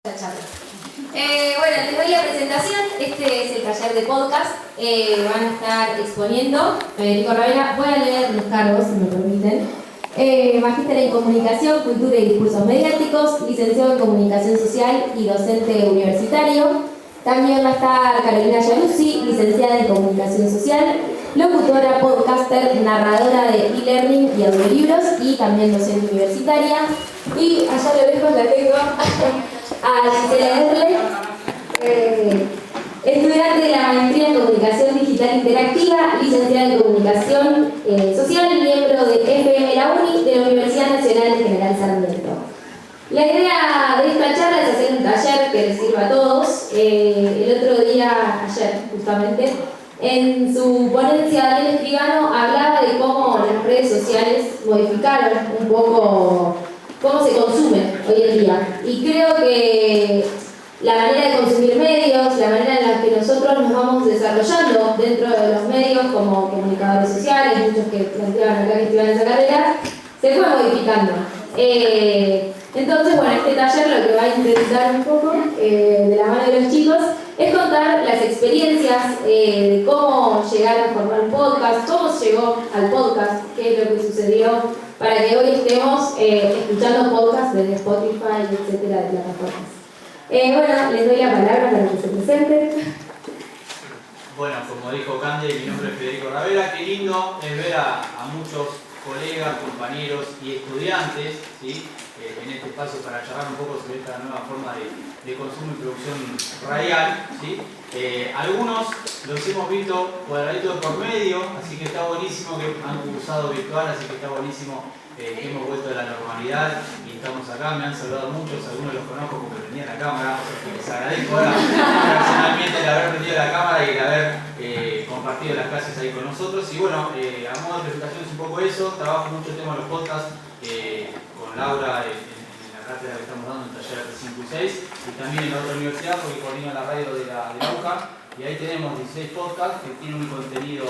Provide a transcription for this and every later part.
Bueno, les doy la presentación. Este es el taller de podcast. Van a estar exponiendo Federico Ravera. Voy a leer los cargos, si me permiten. Magíster en Comunicación, Cultura y Discursos Mediáticos, licenciado en Comunicación Social y docente universitario. También va a estar Carolina Giannuzzi, licenciada en Comunicación Social, locutora, podcaster, narradora de e-learning y audiolibros y también docente universitaria. Y allá a lo lejos la tengo a Gisela Erle, estudiante de la maestría en Comunicación Digital Interactiva, licenciada en Comunicación Social, miembro de FM La Uni de la Universidad Nacional de General Sarmiento. La idea de esta charla es hacer un taller que les sirva a todos. El otro día, ayer justamente, en su ponencia Daniel Escribano hablaba de cómo las redes sociales modificaron un poco cómo se consume hoy en día. Y creo que la manera de consumir medios, la manera en la que nosotros nos vamos desarrollando dentro de los medios como comunicadores sociales, muchos que planteaban acá que estudian esa carrera, se fue modificando. Entonces, bueno, este taller lo que va a intentar un poco, de la mano de los chicos, es contar las experiencias de cómo llegar a formar un podcast, cómo se llegó al podcast, qué es lo que sucedió para que hoy estemos escuchando podcasts desde Spotify, etcétera, de plataformas. Bueno, les doy la palabra para que se presenten. Bueno, como dijo Cande, mi nombre es Federico Ravera. Qué lindo es ver a muchos colegas, compañeros y estudiantes, ¿sí? En este espacio para charlar un poco sobre esta nueva forma de consumo y producción radial, ¿sí? Algunos los hemos visto cuadraditos por medio, así que está buenísimo que han cursado virtual, así que está buenísimo que hemos vuelto de la normalidad y estamos acá. Me han saludado muchos, algunos los conozco porque prendían la cámara, les agradezco ahora personalmente el haber prendido la cámara y el haber compartido las clases ahí con nosotros. Y bueno, a modo de presentación es un poco eso. Trabajo mucho el tema de los podcasts con Laura en la cátedra que estamos dando en el taller de 5 y 6 y también en la otra universidad porque coordino la radio de la UCA, y ahí tenemos 16 podcasts que tienen un contenido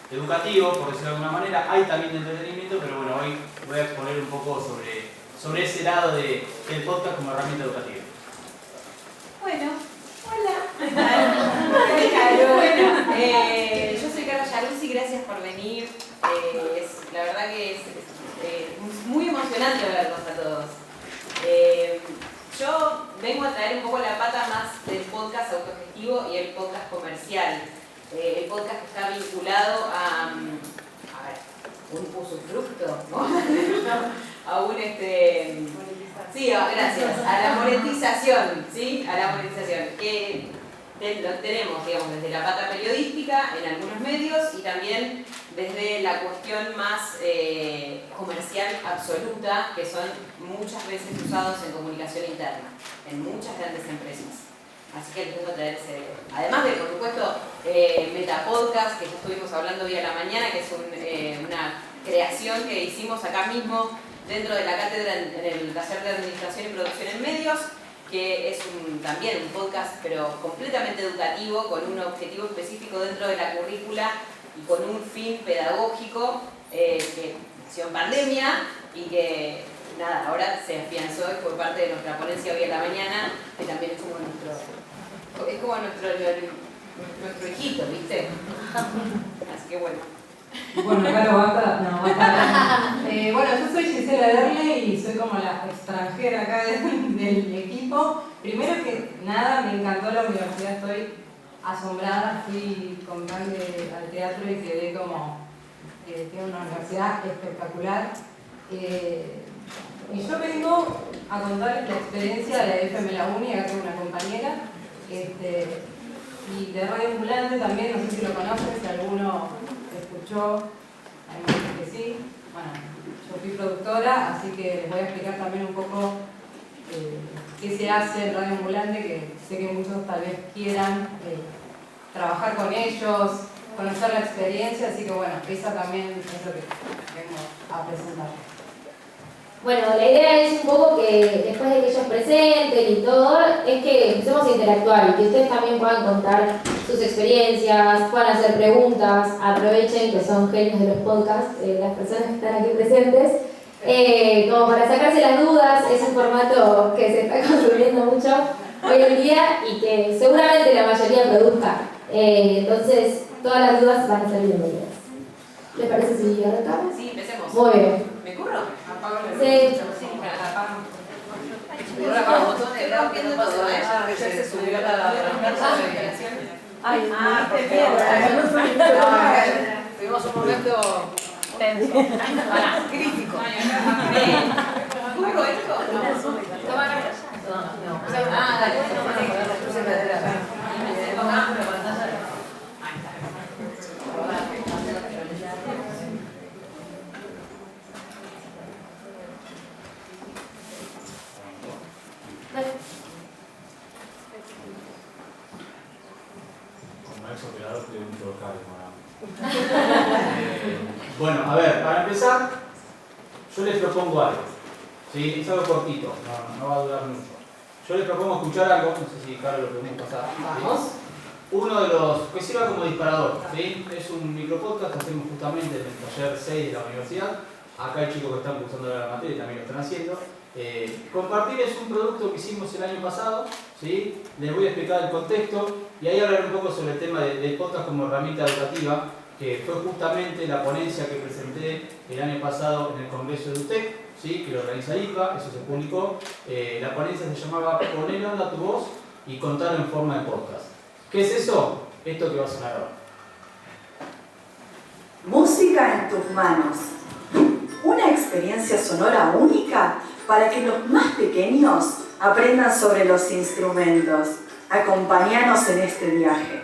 educativo, por decirlo de alguna manera. Hay también de entretenimiento, pero bueno, hoy voy a exponer un poco sobre ese lado del podcast como herramienta educativa. Bueno, hola. Bueno, yo soy Carolina Giannuzzi, gracias por venir. La verdad que es muy emocionante hablarnos a todos. Yo vengo a traer un poco la pata más del podcast autogestivo y el podcast comercial. El podcast que está vinculado a un usufructo, ¿no? A un sí, gracias, a la monetización, ¿sí? A la monetización, que lo tenemos, digamos, desde la pata periodística en algunos medios y también desde la cuestión más comercial absoluta, que son muchas veces usados en comunicación interna, en muchas grandes empresas. Así que les vengo a traer ese. Además de, por supuesto, Metapodcast, que ya estuvimos hablando hoy a la mañana, que es una creación que hicimos acá mismo dentro de la cátedra en el taller de Administración y Producción en Medios, que es también un podcast, pero completamente educativo, con un objetivo específico dentro de la currícula y con un fin pedagógico que nació en pandemia y que nada, ahora se afianzó y fue parte de nuestra ponencia hoy a la mañana, que también es como nuestro hijito, ¿viste? Así que bueno. Bueno, acá lo basta. Bueno, yo soy Gisela Erle y soy como la extranjera acá del equipo. Primero que nada, me encantó la universidad, estoy asombrada. Fui con Cande al teatro y quedé como tiene una universidad espectacular. Y yo vengo a contarles la experiencia de la FM La Uni, acá tengo una compañera, y de Radio Ambulante también, no sé si lo conocen, si alguno escuchó, hay muchos que sí. Bueno, yo fui productora, así que les voy a explicar también un poco qué se hace en Radio Ambulante, que sé que muchos tal vez quieran trabajar con ellos, conocer la experiencia, así que bueno, esa también es lo que vengo a presentar. Bueno, la idea es un poco que después de que ellos presenten y todo, es que empecemos a interactuar y que ustedes también puedan contar sus experiencias, puedan hacer preguntas, aprovechen que son genios de los podcasts, las personas que están aquí presentes, Como para sacarse las dudas, es un formato que se está construyendo mucho hoy en día y que seguramente la mayoría produzca. Entonces, todas las dudas van a ser bienvenidas. ¿Les parece si arrancamos? Sí, empecemos. Muy bien. ¿Me curro? Sí. Estamos viendo todo, ¿eh? Ya se subió la Ay, tuvimos un momento tenso. Crítico. ¿Curro esto? No. Toma acá. No. Ah, dale. Bueno, a ver, para empezar, yo les propongo algo. ¿Sí? Es algo cortito, no va a durar mucho. Yo les propongo escuchar algo, no sé si Carlos lo podemos pasar. Vamos. Uno de los que sirva como disparador, ¿sí? Es un micropodcast que hacemos justamente en el taller 6 de la universidad. Acá hay chicos que están cursando la materia y también lo están haciendo. Compartir es un producto que hicimos el año pasado, ¿sí? Les voy a explicar el contexto y ahí hablar un poco sobre el tema del podcast como herramienta educativa, que fue justamente la ponencia que presenté el año pasado en el Congreso de UTEC, ¿sí? Que lo organiza IPA, eso se publicó. La ponencia se llamaba Poner onda a tu voz y contar en forma de podcast. ¿Qué es eso? Esto que va a sonar ahora. Música en tus manos. Una experiencia sonora única para que los más pequeños aprendan sobre los instrumentos. Acompáñanos en este viaje.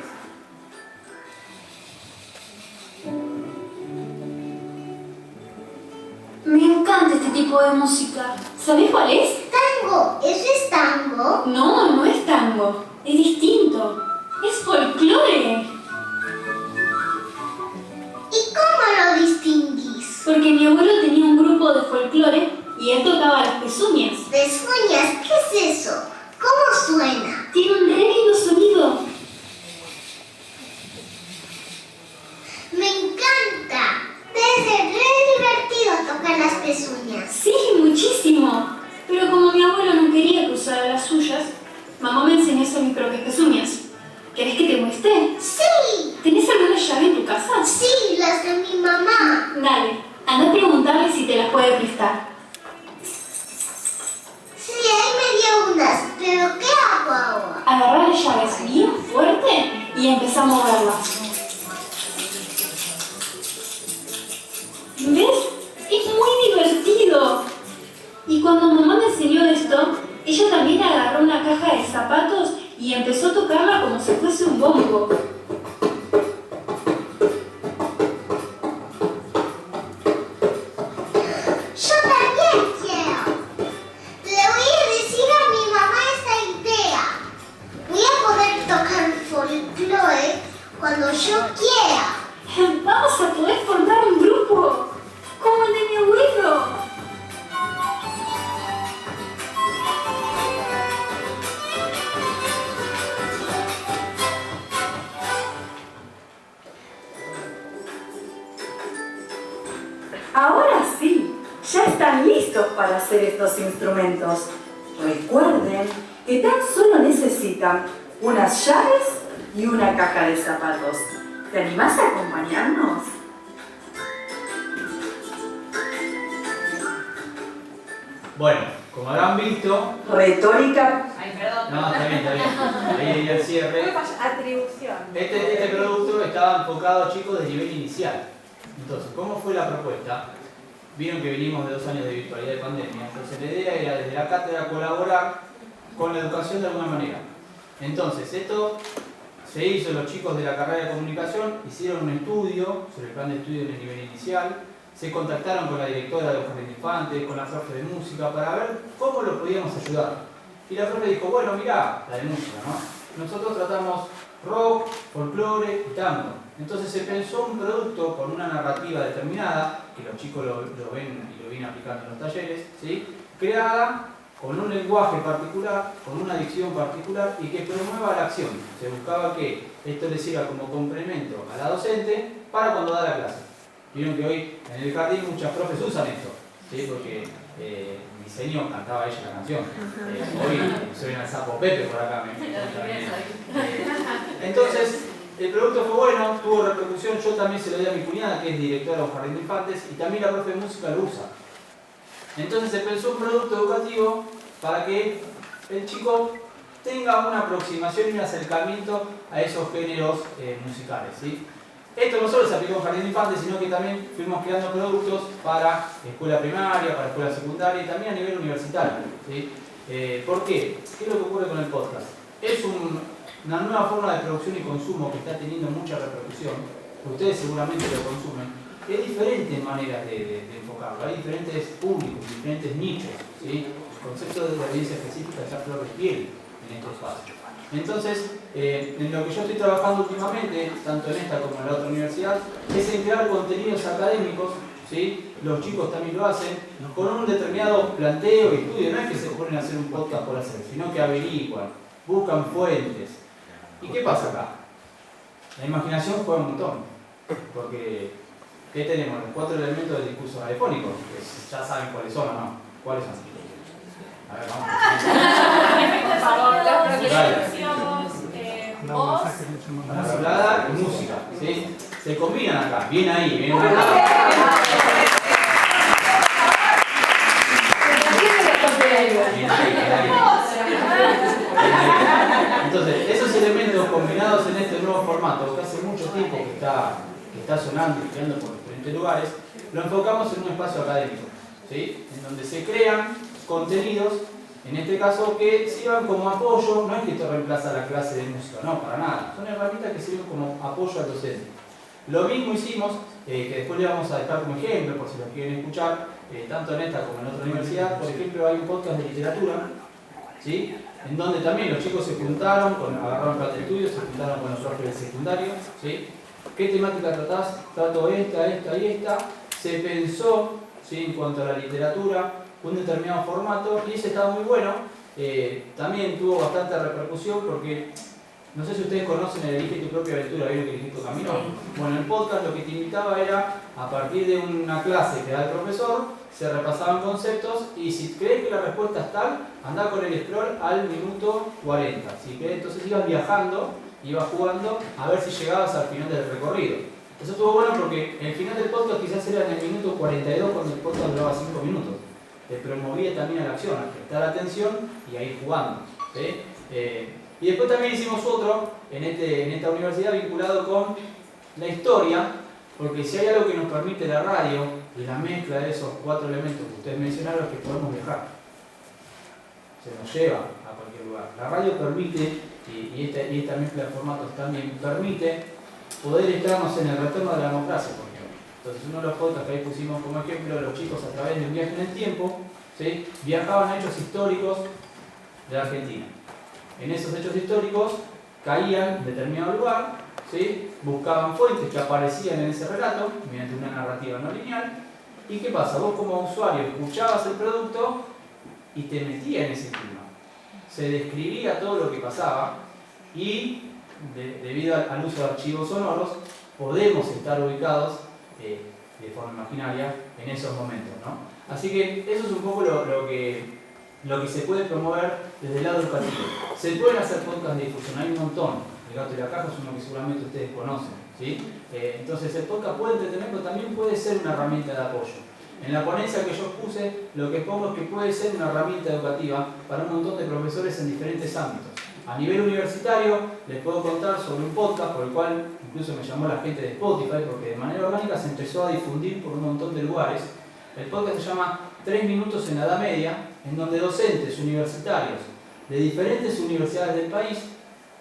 Me encanta este tipo de música. ¿Sabés cuál es? Tango, ¿eso es tango? No, no es tango. Es distinto. Es folclore. ¿Y cómo lo distinguís? Porque mi abuelo tenía un grupo de folclore y él tocaba las pezuñas. ¿Pezuñas? ¿Qué es eso? ¿Cómo suena? Tiene un re lindo sonido. Me encanta. Debe ser re divertido tocar las pezuñas. Sí, muchísimo. Pero como mi abuelo no quería que usara las suyas, mamá me enseñó a hacer mis propias pezuñas. ¿Querés que te muestre? ¡Sí! ¿Tenés alguna llave en tu casa? Sí, las de mi mamá. Dale, anda a preguntarle si te las puede prestar. Sí, ahí me dio unas, pero ¿qué hago ahora? Agarrar las llaves bien fuerte y empezá a moverlas. ¿Ves? Es muy divertido. Y cuando mamá me enseñó esto, ella también agarró una caja de zapatos y empezó a tocarla como si fuese un bombo. Yo también quiero. Le voy a decir a mi mamá esta idea. Voy a poder tocar folclore cuando yo quiera. Vamos a poder formar un grupo, como el de mi abuelo. Ahora sí, ya están listos para hacer estos instrumentos. Recuerden que tan solo necesitan unas llaves y una caja de zapatos. ¿Te animás a acompañarnos? Bueno, como habrán visto... Retórica. Ay, perdón. No, está bien, está bien. Ahí el cierre. Atribución. Este producto estaba enfocado, chicos, de nivel inicial. Entonces, ¿cómo fue la propuesta? Vieron que venimos de 2 años de virtualidad y pandemia. Entonces, la idea era desde la cátedra colaborar con la educación de alguna manera. Entonces, esto se hizo, los chicos de la carrera de comunicación hicieron un estudio sobre el plan de estudio en el nivel inicial, se contactaron con la directora de los jardines de infantes, con la profe de música, para ver cómo lo podíamos ayudar. Y la profe dijo, bueno, mirá, la de música, ¿no? Nosotros tratamos rock, folclore y tango. Entonces se pensó un producto con una narrativa determinada, que los chicos lo ven y lo vienen aplicando en los talleres, ¿sí? Creada con un lenguaje particular, con una dicción particular y que promueva la acción. Se buscaba que esto le sirva como complemento a la docente para cuando da la clase. Vieron que hoy en el jardín muchas profes usan esto, ¿sí? Porque en diseño cantaba ella la canción. Hoy soy el sapo Pepe por acá. Entonces, el producto fue bueno, tuvo repercusión. Yo también se lo di a mi cuñada, que es directora de un jardín de infantes, y también la profe de música lo usa. Entonces se pensó un producto educativo para que el chico tenga una aproximación y un acercamiento a esos géneros musicales, ¿sí? Esto no solo se aplicó en jardín de infantes, sino que también fuimos creando productos para escuela primaria, para escuela secundaria y también a nivel universitario, ¿sí? ¿Por qué? ¿Qué es lo que ocurre con el podcast? Es una nueva forma de producción y consumo que está teniendo mucha repercusión. Ustedes seguramente lo consumen. Hay diferentes maneras de enfocarlo, hay diferentes públicos, diferentes nichos, ¿sí? El concepto de audiencia específica ya flor de piel en estos espacios. Entonces, en lo que yo estoy trabajando últimamente, tanto en esta como en la otra universidad, es en crear contenidos académicos, ¿sí? Los chicos también lo hacen, con un determinado planteo y estudio. No es que se ponen a hacer un podcast por hacer, sino que averiguan, buscan fuentes. ¿Y qué pasa acá? La imaginación juega un montón, porque ¿qué tenemos? Los 4 elementos del discurso radiofónico, que ya saben cuáles son o no. ¿Cuáles son? A ver, vamos. Por favor, la voz, la hablada y música, ¿sí? Se combinan acá, bien ahí, bien acá. Entonces, esos elementos combinados en este nuevo formato, que hace mucho tiempo que está sonando y creando por diferentes lugares, lo enfocamos en un espacio académico, ¿sí? En donde se crean contenidos, en este caso, que sirvan como apoyo. No es que esto reemplaza la clase de música, no, para nada. Son herramientas que sirven como apoyo al docente. Lo mismo hicimos, que después le vamos a dejar como ejemplo, por si lo quieren escuchar, tanto en esta como en otra universidad. Por ejemplo, hay un podcast de literatura, ¿sí? En donde también los chicos se juntaron, agarraron plan de estudio, se juntaron con los profes del secundario, ¿sí? ¿Qué temática tratás? Trato esta y esta. Se pensó, ¿sí? En cuanto a la literatura, un determinado formato, y ese estaba muy bueno. También tuvo bastante repercusión porque, no sé si ustedes conocen el Elige tu propia aventura, ¿vieron que elegí tu camino? Bueno, el podcast lo que te invitaba era, a partir de una clase que da el profesor, se repasaban conceptos, y si crees que la respuesta es tal, andá con el scroll al minuto 40. Si crees, entonces ibas viajando, ibas jugando, a ver si llegabas al final del recorrido. Eso estuvo bueno porque el final del podcast quizás era en el minuto 42, cuando el podcast duraba 5 minutos. Te promovía también a la acción, a prestar atención y a ir jugando, ¿sí? Y después también hicimos otro en esta universidad vinculado con la historia, porque si hay algo que nos permite la radio y la mezcla de esos 4 elementos que ustedes mencionaron, es que podemos viajar. Se nos lleva a cualquier lugar. La radio permite, y esta mezcla de formatos también permite, poder estarnos en el retorno de la democracia, por ejemplo. Entonces, uno de los podcasts que ahí pusimos como ejemplo, los chicos a través de un viaje en el tiempo, ¿sí? Viajaban a hechos históricos de Argentina. En esos hechos históricos caían en determinado lugar, ¿sí? Buscaban fuentes que aparecían en ese relato mediante una narrativa no lineal. ¿Y qué pasa? Vos como usuario escuchabas el producto y te metías en ese clima. Se describía todo lo que pasaba y, debido al uso de archivos sonoros, podemos estar ubicados de forma imaginaria en esos momentos, ¿no? Así que eso es un poco lo que se puede promover desde el lado educativo. Se pueden hacer podcasts de difusión, hay un montón. El gato y la caja es uno que seguramente ustedes conocen, ¿sí? Entonces el podcast puede entretener, pero también puede ser una herramienta de apoyo. En la ponencia que yo puse, lo que pongo es que puede ser una herramienta educativa para un montón de profesores en diferentes ámbitos. A nivel universitario, les puedo contar sobre un podcast por el cual incluso me llamó la gente de Spotify, porque de manera orgánica se empezó a difundir por un montón de lugares. El podcast se llama 3 minutos en la Edad Media, en donde docentes universitarios de diferentes universidades del país,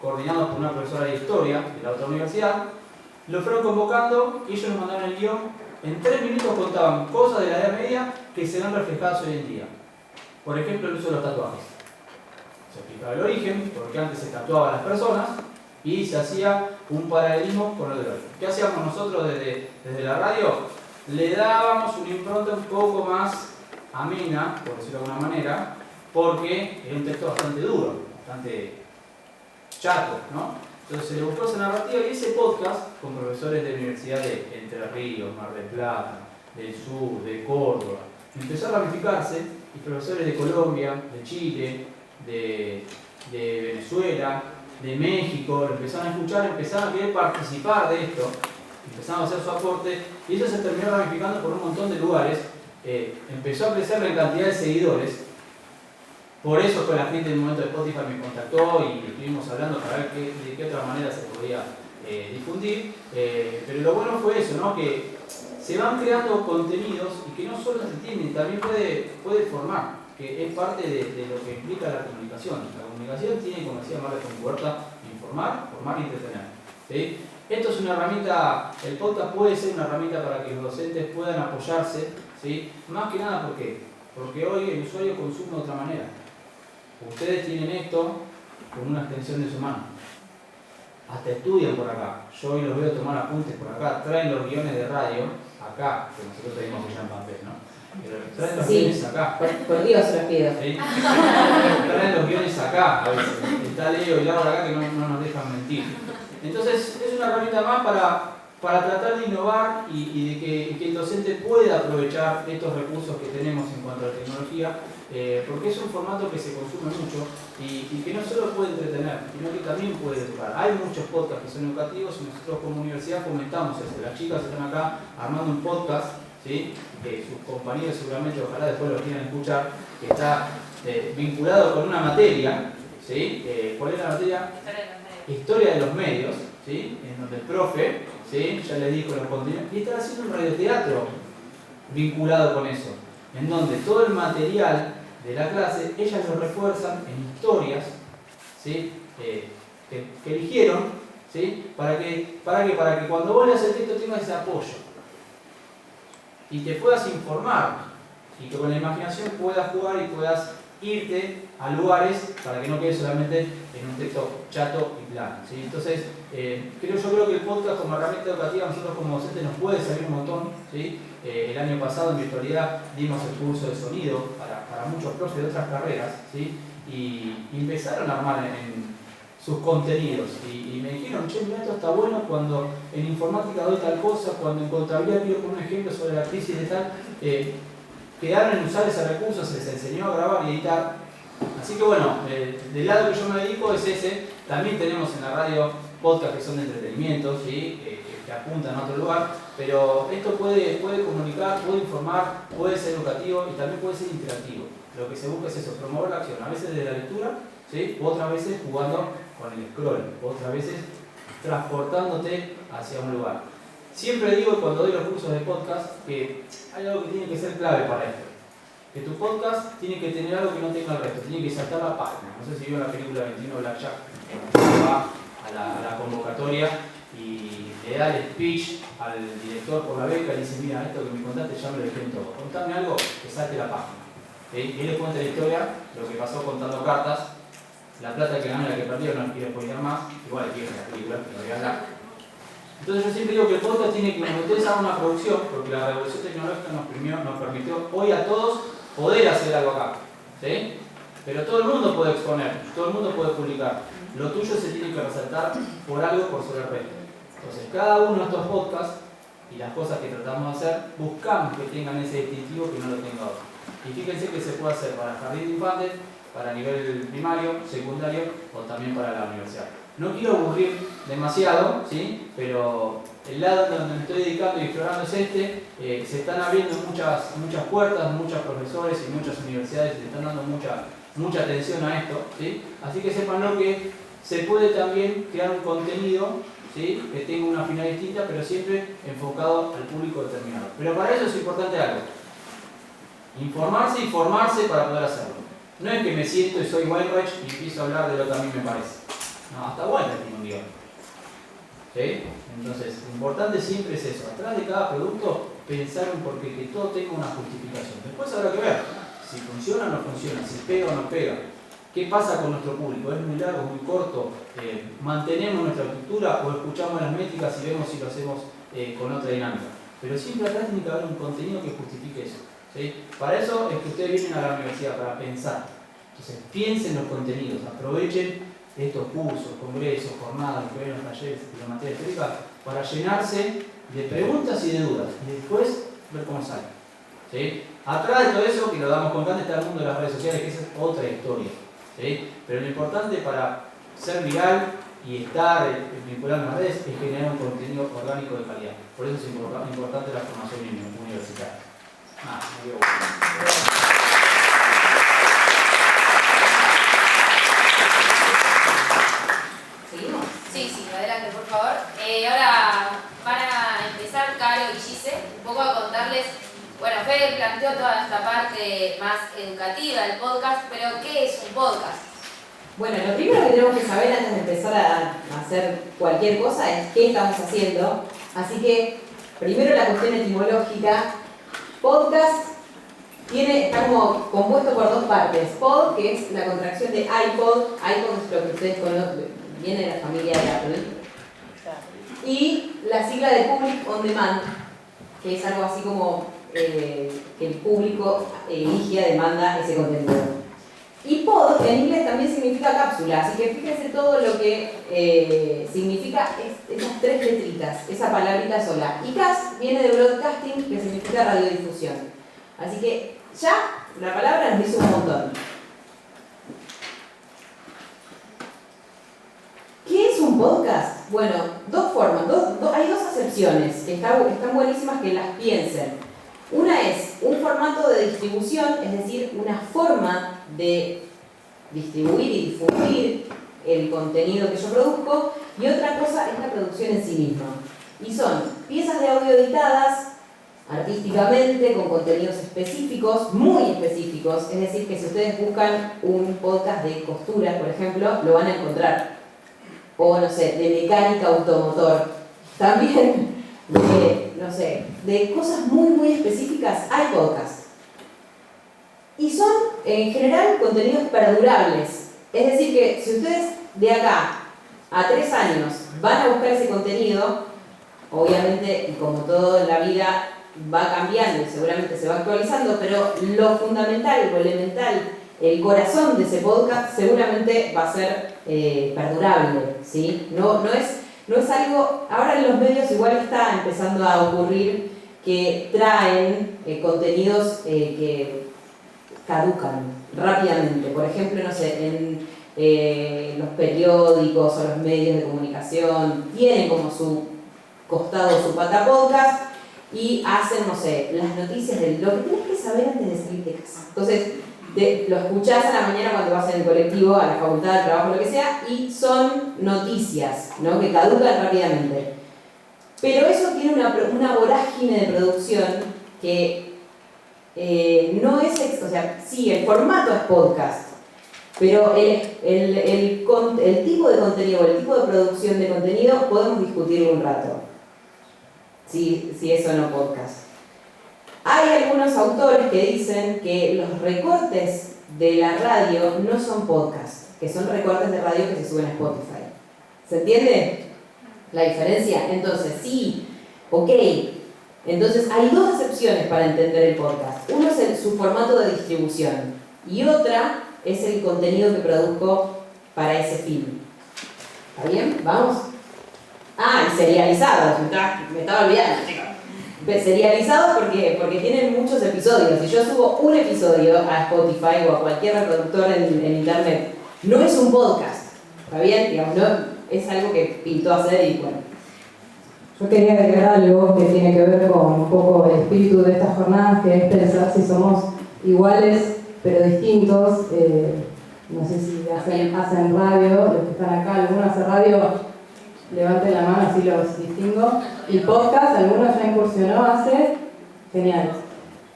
coordinados por una profesora de historia de la otra universidad, lo fueron convocando y ellos nos mandaron el guión. En 3 minutos contaban cosas de la Edad Media que se ven reflejadas hoy en día. Por ejemplo, el uso de los tatuajes. Se explicaba el origen, porque antes se tatuaban las personas, y se hacía un paralelismo con el de hoy. ¿Qué hacíamos nosotros desde la radio? Le dábamos una impronta un poco más amena, por decirlo de alguna manera, porque era un texto bastante duro, bastante chato, ¿no? Entonces se le buscó esa narrativa, y ese podcast, con profesores de la Universidad de Entre Ríos, Mar del Plata, del Sur, de Córdoba, empezó a ramificarse y profesores de Colombia, de Chile, de Venezuela, de México, lo empezaron a escuchar, empezaron a querer participar de esto, empezaron a hacer su aporte y eso se terminó ramificando por un montón de lugares. Empezó a crecer la cantidad de seguidores. Por eso con la gente en el momento de Spotify me contactó y estuvimos hablando para ver de qué otra manera se podía difundir. Pero lo bueno fue eso, ¿no? Que se van creando contenidos y que no solo se entienden, también puede formar, que es parte de lo que implica la comunicación. La comunicación tiene, como decía Marta Compuerta, informar, formar y entretener. ¿Sí? Esto es una herramienta, el podcast puede ser una herramienta para que los docentes puedan apoyarse, ¿sí? Más que nada, ¿por qué? Porque hoy el usuario consume de otra manera. Ustedes tienen esto como una extensión de su mano. Hasta estudian por acá. Yo hoy los veo tomar apuntes por acá. Traen los guiones de radio acá, que nosotros tenemos que llamar papel, ¿no? Pero traen los guiones acá. Por Dios se los pido. ¿Sí? Traen los guiones acá a veces. Está Leo y Laura acá que no nos dejan mentir. Entonces es una herramienta más para tratar de innovar y de que el docente pueda aprovechar estos recursos que tenemos en cuanto a la tecnología, porque es un formato que se consume mucho y que no solo puede entretener, sino que también puede educar. Hay muchos podcasts que son educativos y nosotros como universidad fomentamos eso. Las chicas están acá armando un podcast, ¿sí? Que sus compañeros seguramente, ojalá después lo quieran escuchar, que está vinculado con una materia, ¿sí? ¿Cuál es la materia? Historia de los medios, ¿sí? En donde el profe, ¿sí? Ya les dijo los contenidos, y está haciendo un radioteatro vinculado con eso, en donde todo el material de la clase, ellas lo refuerzan en historias, ¿sí? Que eligieron, ¿sí? Para que cuando vos leas el texto tengas ese apoyo y te puedas informar y que con la imaginación puedas jugar y puedas irte a lugares para que no quede solamente en un texto chato y plano, ¿sí? Entonces, yo creo que el podcast como herramienta educativa a nosotros como docentes nos puede servir un montón, ¿sí? El año pasado en virtualidad dimos el curso de sonido para muchos profes de otras carreras, ¿sí? Y empezaron a armar en sus contenidos y me dijeron, che, mira, esto está bueno cuando en informática doy tal cosa, cuando en contabilidad pido un ejemplo sobre la crisis de tal, quedaron en usar ese recurso, se les enseñó a grabar y editar. Así que bueno, del lado que yo me dedico es ese. También tenemos en la radio podcast que son de entretenimiento, ¿sí? Que apuntan a otro lugar, pero esto puede comunicar, puede informar, puede ser educativo y también puede ser interactivo. Lo que se busca es eso, promover la acción, a veces de la lectura, ¿sí? Otras veces jugando con el scroll, otras veces transportándote hacia un lugar. Siempre digo cuando doy los cursos de podcast que hay algo que tiene que ser clave para esto. Que tu podcast tiene que tener algo que no tenga el resto, tiene que saltar la página. No sé si vio la película 21 Blackjack, va a la convocatoria y le da el speech al director por la beca y dice, mira, esto que me contaste ya me lo dejé en todo. Contame algo que salte la página. ¿Sí? Él le cuenta la historia, lo que pasó contando cartas, la plata que ganó y la que perdió, no quiero spoiler más, igual es vieja la película, pero voy a hablar. Entonces yo siempre digo que el podcast tiene que, cuando ustedes hagan una producción, porque la revolución tecnológica nos permitió hoy a todos poder hacer algo acá, ¿sí? Pero todo el mundo puede exponer, todo el mundo puede publicar. Lo tuyo se tiene que resaltar por algo por sobre el resto. Entonces cada uno de estos podcasts y las cosas que tratamos de hacer, buscamos que tengan ese distintivo que no lo tenga otro. Y fíjense que se puede hacer para jardín de infantes, para nivel primario, secundario o también para la universidad. No quiero aburrir demasiado, ¿sí? Pero el lado donde me estoy dedicando y explorando es este. Se están abriendo muchas puertas, muchos profesores y muchas universidades le están dando mucha atención a esto, ¿sí? Así que sepanlo que se puede también crear un contenido, ¿sí? Que tenga una finalidad distinta, pero siempre enfocado al público determinado. Pero para eso es importante algo: informarse y formarse para poder hacerlo. No es que me siento y soy Weinreich y empiezo a hablar de lo que a mí me parece. No, hasta Weinreich tiene un guión. ¿Sí? Entonces, lo importante siempre es eso. Atrás de cada producto, pensar en por qué, que todo tenga una justificación. Después habrá que ver si funciona o no funciona, si pega o no pega. ¿Qué pasa con nuestro público? ¿Es muy largo, muy corto? ¿Mantenemos nuestra estructura o escuchamos las métricas y vemos si lo hacemos con otra dinámica? Pero siempre atrás tiene que haber un contenido que justifique eso. ¿Sí? Para eso es que ustedes vienen a la universidad, para pensar. Entonces, piensen los contenidos, aprovechen estos cursos, congresos, jornadas, talleres y la materia teórica para llenarse de preguntas y de dudas y después ver cómo sale. ¿Sí? Atrás de todo eso, que lo damos con Cande, está el mundo de las redes sociales, que esa es otra historia, ¿sí? Pero lo importante para ser viral y estar vinculado en las redes es generar un contenido orgánico de calidad. Por eso es importante la formación universitaria. ¿Seguimos? Sí, adelante, por favor. Ahora van a empezar Caro y Gise un poco a contarles. Bueno, Fede planteó toda esta parte más educativa del podcast, pero ¿qué es un podcast? Bueno, lo primero que tenemos que saber antes de empezar a hacer cualquier cosa es qué estamos haciendo. Así que, primero la cuestión etimológica. Podcast está como compuesto por dos partes. Pod, que es la contracción de iPod. iPod es lo que ustedes conocen, viene de la familia de Apple. Y la sigla de Public On Demand, que es algo así como que el público elige a demanda ese contenido. Y pod en inglés también significa cápsula, así que fíjense todo lo que significa esas tres letritas, esa palabrita sola. Y cast viene de broadcasting, que significa radiodifusión. Así que ya la palabra nos dice un montón. ¿Qué es un podcast? Bueno, dos formas, hay dos acepciones que están buenísimas que las piensen. Una es un formato de distribución, es decir, una forma de distribuir y difundir el contenido que yo produzco, y otra cosa es la producción en sí misma. Y son piezas de audio editadas artísticamente, con contenidos específicos, muy específicos, es decir, que si ustedes buscan un podcast de costura, por ejemplo, lo van a encontrar. O, no sé, de mecánica automotor. También de cosas muy específicas hay podcasts. Y son, en general, contenidos perdurables. Es decir, que si ustedes de acá a 3 años van a buscar ese contenido, obviamente, y como todo en la vida, va cambiando y seguramente se va actualizando, pero lo fundamental, lo elemental, el corazón de ese podcast seguramente va a ser perdurable, ¿sí? No es algo, ahora en los medios igual está empezando a ocurrir que traen contenidos que caducan rápidamente. Por ejemplo, no sé, en los periódicos o los medios de comunicación tienen como su costado, su pata podcast, y hacen, no sé, las noticias de lo que tienes que saber antes de salir de casa. Entonces, lo escuchás a la mañana cuando vas en el colectivo, a la facultad, al trabajo, lo que sea, y son noticias, ¿no?, que caducan rápidamente. Pero eso tiene una vorágine de producción que no es, o sea, sí, el formato es podcast, pero el tipo de contenido, el tipo de producción de contenido, podemos discutirlo un rato, si es o no podcast. Hay algunos autores que dicen que los recortes de la radio no son podcasts, que son recortes de radio que se suben a Spotify. ¿Se entiende la diferencia? Entonces, sí, ok. Entonces, hay dos excepciones para entender el podcast. Uno es su formato de distribución y otra es el contenido que produzco para ese fin. ¿Está bien? ¿Vamos? Ah, y serializados. Me estaba olvidando, chicos. Serializados porque tienen muchos episodios. Si yo subo un episodio a Spotify o a cualquier reproductor en internet, no es un podcast. ¿Está bien? Digamos, no, es algo que pintó hacer y bueno. Yo quería agregar algo que tiene que ver con un poco el espíritu de estas jornadas, que es pensar si somos iguales pero distintos. No sé si hacen radio, los que están acá, algunos hacen radio. Levanten la mano, así los distingo. Y podcast, algunos ya incursionó hace. Genial.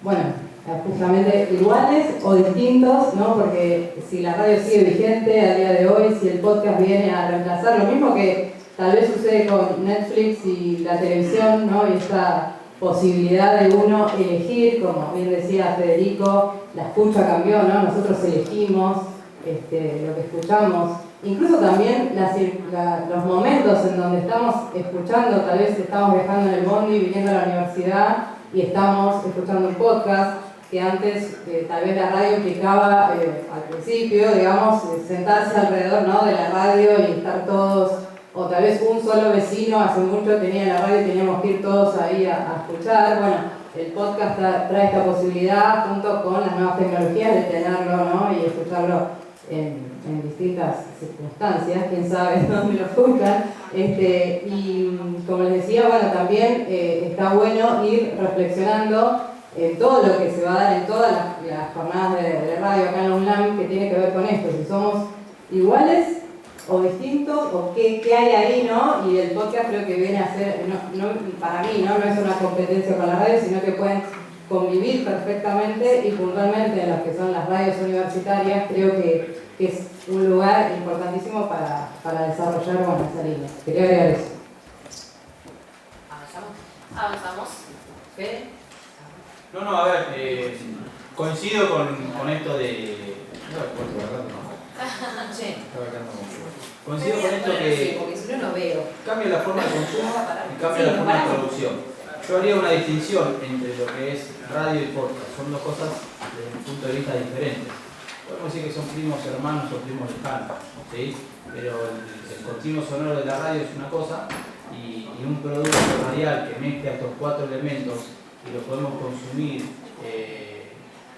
Bueno, justamente iguales o distintos, ¿no? Porque si la radio sigue vigente a día de hoy, si el podcast viene a reemplazar, lo mismo que tal vez sucede con Netflix y la televisión, ¿no? Y esta posibilidad de uno elegir, como bien decía Federico, la escucha cambió, ¿no? Nosotros elegimos lo que escuchamos. Incluso también los momentos en donde estamos escuchando, tal vez estamos viajando en el bondi, viniendo a la universidad y estamos escuchando un podcast, que antes tal vez la radio implicaba al principio, digamos, sentarse alrededor, ¿no?, de la radio y estar todos, o tal vez un solo vecino hace mucho tenía la radio y teníamos que ir todos ahí a escuchar. Bueno, el podcast trae esta posibilidad junto con las nuevas tecnologías de tenerlo, ¿no? Y escucharlo en distintas circunstancias, quién sabe dónde lo escuchan. Y como les decía, bueno, también está bueno ir reflexionando en todo lo que se va a dar en todas las jornadas de radio acá en la UNLAM, que tiene que ver con esto, si somos iguales o distintos, o qué hay ahí, ¿no? Y el podcast creo que viene a ser, para mí, ¿no? No es una competencia con la radio, sino que pueden convivir perfectamente, y puntualmente en las que son las radios universitarias, creo que es un lugar importantísimo para desarrollar, bueno, esa línea. Quería agregar eso. Avanzamos. ¿Fede? No, a ver, coincido con esto de... Sí. Coincido con esto que porque si no veo. cambia la forma de consumo y cambia la forma de producción. Yo haría una distinción entre lo que es radio y podcast. Son dos cosas desde un punto de vista diferentes. Podemos decir que son primos hermanos o primos lejanos, ¿sí? Pero el continuo sonoro de la radio es una cosa, y un producto radial que mezcla estos cuatro elementos y lo podemos consumir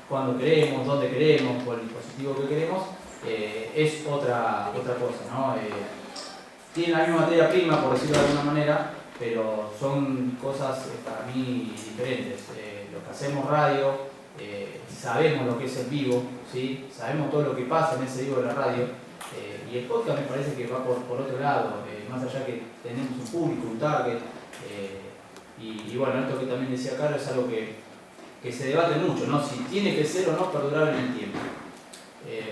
cuando queremos, donde queremos, por el dispositivo que queremos, es otra cosa, ¿no? Tienen la misma materia prima, por decirlo de alguna manera, pero son cosas para mí diferentes. Lo que hacemos radio, sabemos lo que es el vivo, ¿sí? Sabemos todo lo que pasa en ese vivo de la radio, y el podcast me parece que va por otro lado, más allá que tenemos un público, un target, y bueno, esto que también decía Carlos es algo que se debate mucho, ¿no? Si tiene que ser o no perdurable en el tiempo.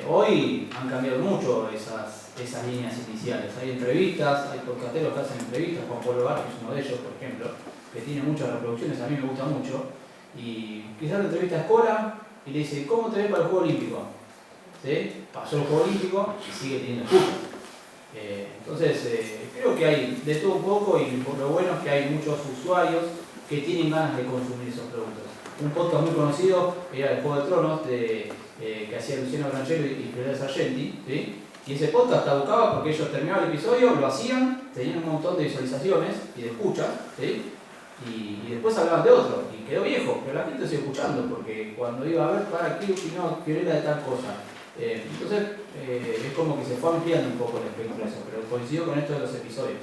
Hoy han cambiado mucho esas líneas iniciales. Hay entrevistas, hay podcasteros que hacen entrevistas, Juan Pablo Barrio es uno de ellos, por ejemplo, que tiene muchas reproducciones, a mí me gusta mucho, y quizás la entrevista a Escola y le dice, ¿cómo te ves para el Juego Olímpico? ¿Sí? Pasó el Juego Olímpico y sigue teniendo escuchas. Entonces, creo que hay de todo un poco, y por lo bueno es que hay muchos usuarios que tienen ganas de consumir esos productos. Un podcast muy conocido era el Juego de Tronos, que hacía Luciano Granchero y Fidel Sargenti, ¿sí? Y ese podcast caducaba porque ellos terminaban el episodio, lo hacían, tenían un montón de visualizaciones y de escuchas, ¿sí? Y después hablaban de otro, y quedó viejo, pero la gente sigue escuchando, porque cuando iba a ver, ¿para qué opinó que era de tal cosa? Entonces, es como que se fue ampliando un poco el espectro de eso, pero coincido con esto de los episodios.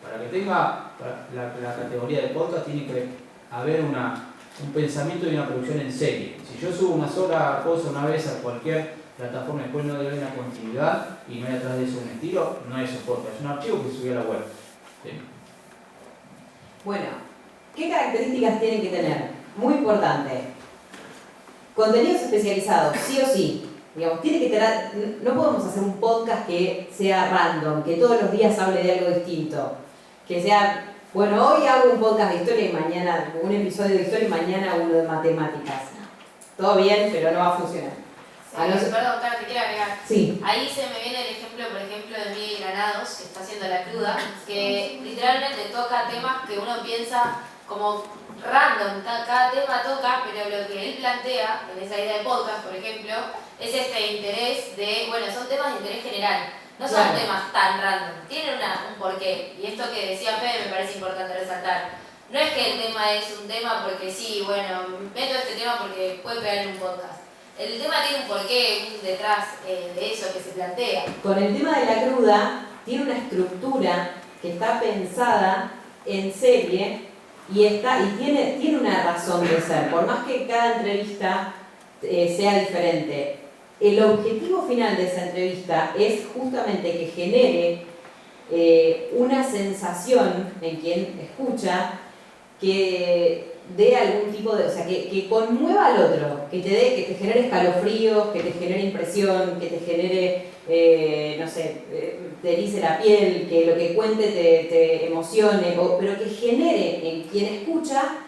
Para que tenga la categoría de podcast, tiene que haber un pensamiento y una producción en serie. Si yo subo una sola cosa una vez a cualquier plataforma, después no debe haber una continuidad y no hay atrás de eso un estilo, no es un podcast, es un archivo que se subió a la web. ¿Sí? Bueno, ¿qué características tienen que tener? Muy importante. Contenidos especializados, sí o sí. Digamos, tiene que tener, no podemos hacer un podcast que sea random, que todos los días hable de algo distinto. Que sea, bueno, hoy hago un podcast de historia y mañana, un episodio de historia y mañana uno de matemáticas. Todo bien, pero no va a funcionar. Perdón, Carlos, te quiero agregar. Sí. Ahí se me viene el ejemplo, por ejemplo, de Miguel Granados, que está haciendo La Cruda, que literalmente toca temas que uno piensa como random, cada tema toca, pero lo que él plantea en esa idea de podcast, por ejemplo, es este interés de, bueno, son temas de interés general, no son temas tan random, tienen un porqué, y esto que decía Fede me parece importante resaltar. No es que el tema es un tema porque sí, bueno, meto este tema porque puede pegar en un podcast. El tema tiene un porqué detrás de eso que se plantea. Con el tema de La Cruda, tiene una estructura que está pensada en serie y tiene una razón de ser. Por más que cada entrevista sea diferente, el objetivo final de esa entrevista es justamente que genere una sensación en quien escucha, que dé algún tipo de, o sea, que conmueva al otro, que te genere escalofríos, que te genere impresión, que te genere, no sé, te erice la piel, que lo que cuente te emocione, pero que genere en quien escucha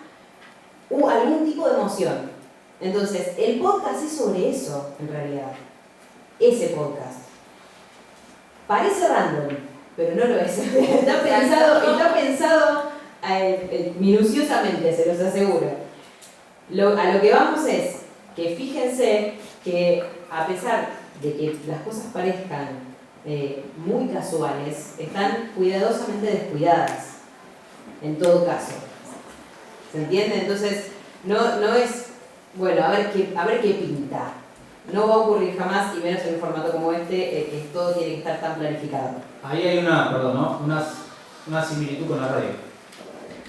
algún tipo de emoción. Entonces, el podcast es sobre eso, en realidad. Ese podcast. Parece random, pero no lo es. Está pensado minuciosamente, se los aseguro. A lo que vamos es que fíjense que a pesar de que las cosas parezcan muy casuales, están cuidadosamente descuidadas, en todo caso. ¿Se entiende? Entonces, No es, bueno, a ver qué pinta. No va a ocurrir jamás, y menos en un formato como este, que todo tiene que estar tan planificado. Ahí hay una similitud con la radio.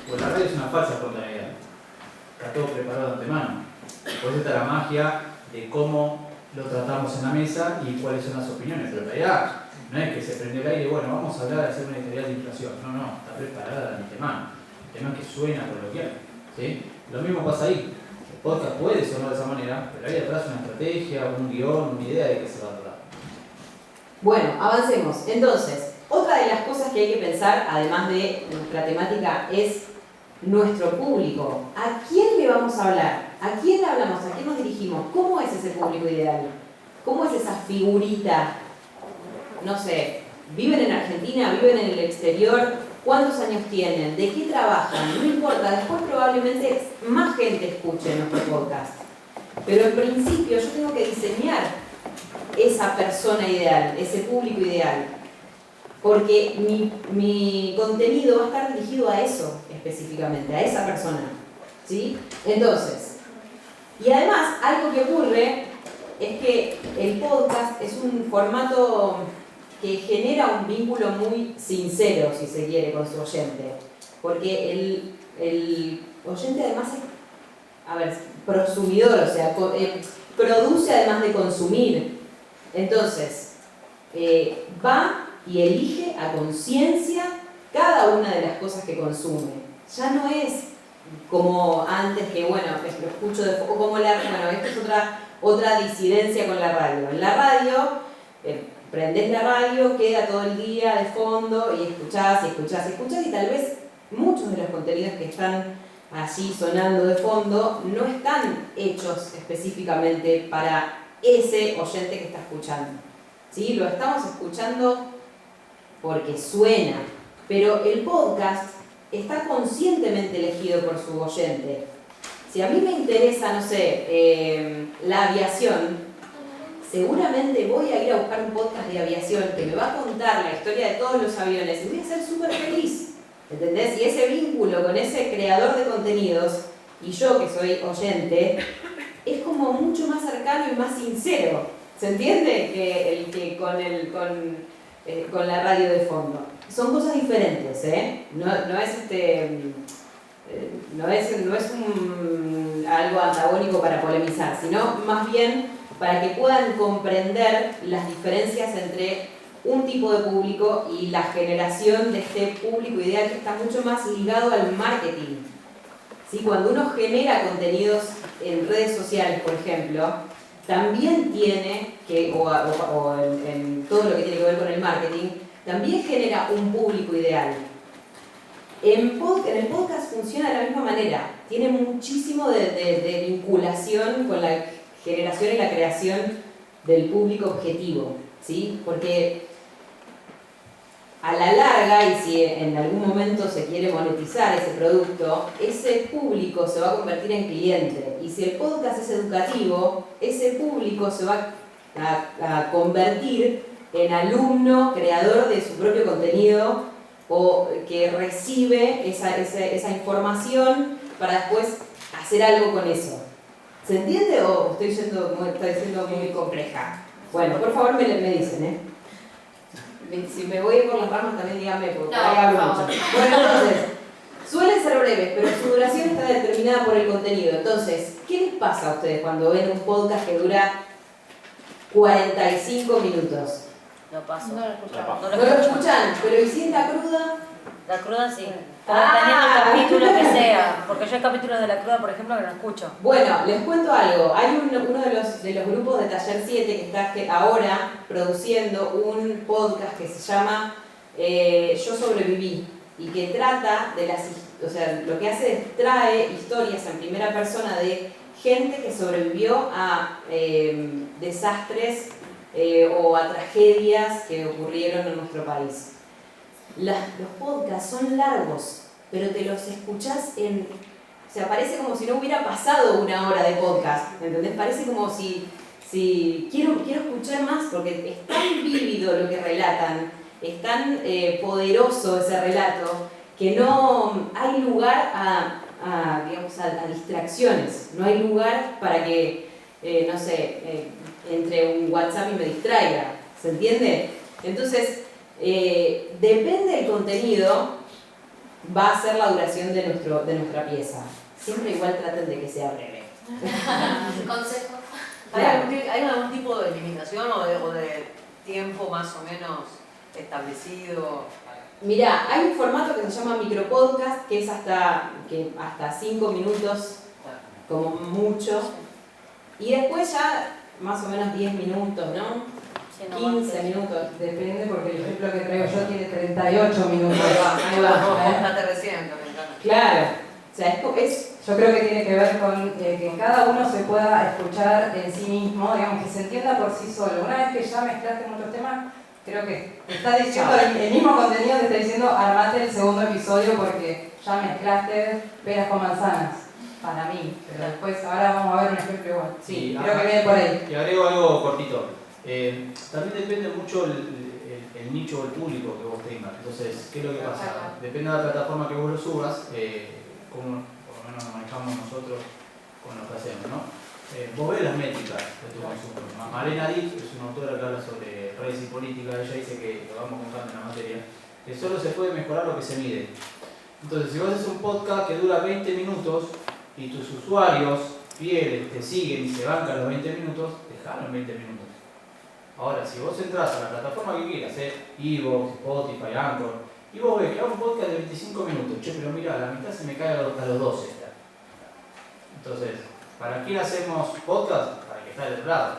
Pues la radio es una falsa espontaneidad. Está todo preparado de antemano. Por eso está la magia de cómo lo tratamos en la mesa y cuáles son las opiniones. Pero en realidad no es que se prende el aire, bueno, vamos a hablar de hacer una editorial de inflación. No, está preparada de antemano. El tema es que suena coloquial. ¿Sí? Lo mismo pasa ahí. El podcast puede sonar de esa manera, pero hay atrás una estrategia, un guión, una idea de qué se va a tratar. Bueno, avancemos. Entonces, otra de las cosas que hay que pensar, además de nuestra temática, es nuestro público. ¿A quién le vamos a hablar? ¿A quién le hablamos? ¿A quién nos dirigimos? ¿Cómo es ese público ideal? ¿Cómo es esa figurita? No sé, ¿viven en Argentina? ¿Viven en el exterior? ¿Cuántos años tienen? ¿De qué trabajan? No importa, después probablemente más gente escuche nuestro podcast. Pero en principio yo tengo que diseñar esa persona ideal, ese público ideal. Porque mi contenido va a estar dirigido a eso específicamente, a esa persona. ¿Sí? Entonces, y además algo que ocurre es que el podcast es un formato que genera un vínculo muy sincero, si se quiere, con su oyente. Porque el oyente además es, prosumidor, o sea, produce además de consumir. Entonces, va y elige a conciencia cada una de las cosas que consume. Ya no es como antes que, bueno, lo escucho de o como esto es otra disidencia con la radio. En la radio, prendés la radio, queda todo el día de fondo y escuchás y tal vez muchos de los contenidos que están allí sonando de fondo no están hechos específicamente para ese oyente que está escuchando. ¿Sí? Lo estamos escuchando porque suena, pero el podcast está conscientemente elegido por su oyente. Si a mí me interesa, no sé, la aviación, seguramente voy a ir a buscar un podcast de aviación que me va a contar la historia de todos los aviones y voy a ser súper feliz, ¿entendés? Y ese vínculo con ese creador de contenidos y yo que soy oyente es como mucho más cercano y más sincero, ¿se entiende? Que el que con la radio de fondo. Son cosas diferentes, ¿eh? No es algo antagónico para polemizar, sino más bien para que puedan comprender las diferencias entre un tipo de público y la generación de este público ideal que está mucho más ligado al marketing. ¿Sí? Cuando uno genera contenidos en redes sociales, por ejemplo, también tiene que, o en todo lo que tiene que ver con el marketing, también genera un público ideal. En el podcast funciona de la misma manera, tiene muchísimo de vinculación con la generación y la creación del público objetivo, ¿sí? Porque a la larga, y si en algún momento se quiere monetizar ese producto, ese público se va a convertir en cliente. Y si el podcast es educativo, ese público se va a convertir en alumno, creador de su propio contenido, o que recibe esa información para después hacer algo con eso. ¿Se entiende o estoy siendo muy compleja? Bueno, por favor me dicen, ¿eh? Si me voy por las ramas también díganme, porque por ahí hablo mucho. Bueno, entonces, suelen ser breves, pero su duración está determinada por el contenido. Entonces, ¿qué les pasa a ustedes cuando ven un podcast que dura 45 minutos? Lo paso. No lo escuchamos. No lo escuchan, pero ¿y si es la cruda? La cruda sí. Dependiendo del capítulo que sea. Porque yo hay capítulos de la cruda, por ejemplo, que no escucho. Bueno, les cuento algo. Hay uno de los grupos de Taller 7 que está ahora produciendo un podcast que se llama Yo sobreviví y que trata de lo que hace es trae historias en primera persona de gente que sobrevivió a desastres o a tragedias que ocurrieron en nuestro país. Los podcasts son largos, pero te los escuchás o sea, parece como si no hubiera pasado una hora de podcast, ¿entendés? Parece como si quiero escuchar más porque es tan vívido lo que relatan, es tan poderoso ese relato, que no hay lugar a digamos, a distracciones. No hay lugar para que, no sé, entre un WhatsApp y me distraiga. ¿Se entiende? Entonces, depende del contenido, va a ser la duración de nuestra pieza. Siempre igual traten de que sea breve. Consejo. ¿Hay algún tipo de limitación o de tiempo más o menos establecido? Mirá, hay un formato que se llama micropodcast, que es hasta 5 minutos, como mucho. Y después ya más o menos 10 minutos, ¿no? 15 minutos. Depende, porque el ejemplo que traigo yo tiene 38 minutos. Ahí va. Estate recién, me encanta. Claro. O sea, yo creo que tiene que ver con que cada uno se pueda escuchar en sí mismo, digamos, que se entienda por sí solo. Una vez que ya mezclaste muchos temas, creo que te está diciendo el mismo contenido, te está diciendo armate el segundo episodio porque ya mezclaste peras con manzanas, para mí. Pero después, ahora vamos a ver un ejemplo igual. Sí, creo que viene por ahí. Y agrego algo cortito. También depende mucho el nicho o el público que vos tengas. Entonces, ¿qué es lo que pasa? Depende de la plataforma que vos lo subas, como por lo menos nos manejamos nosotros con lo que hacemos, ¿no? Vos ves las métricas de tu consumo. Malena Ditch es una autora que habla sobre redes y política. Ella dice que, lo vamos contando en la materia, que solo se puede mejorar lo que se mide. Entonces, si vos haces un podcast que dura 20 minutos y tus usuarios fieles te siguen y se bancan los 20 minutos, dejaron 20 minutos. Ahora, si vos entras a la plataforma que quieras, Evox, Spotify, Anchor, y vos ves que hago un podcast de 25 minutos, che, pero mira, la mitad se me cae a los 12. Entonces, ¿para quién hacemos podcast? Para que está del otro lado.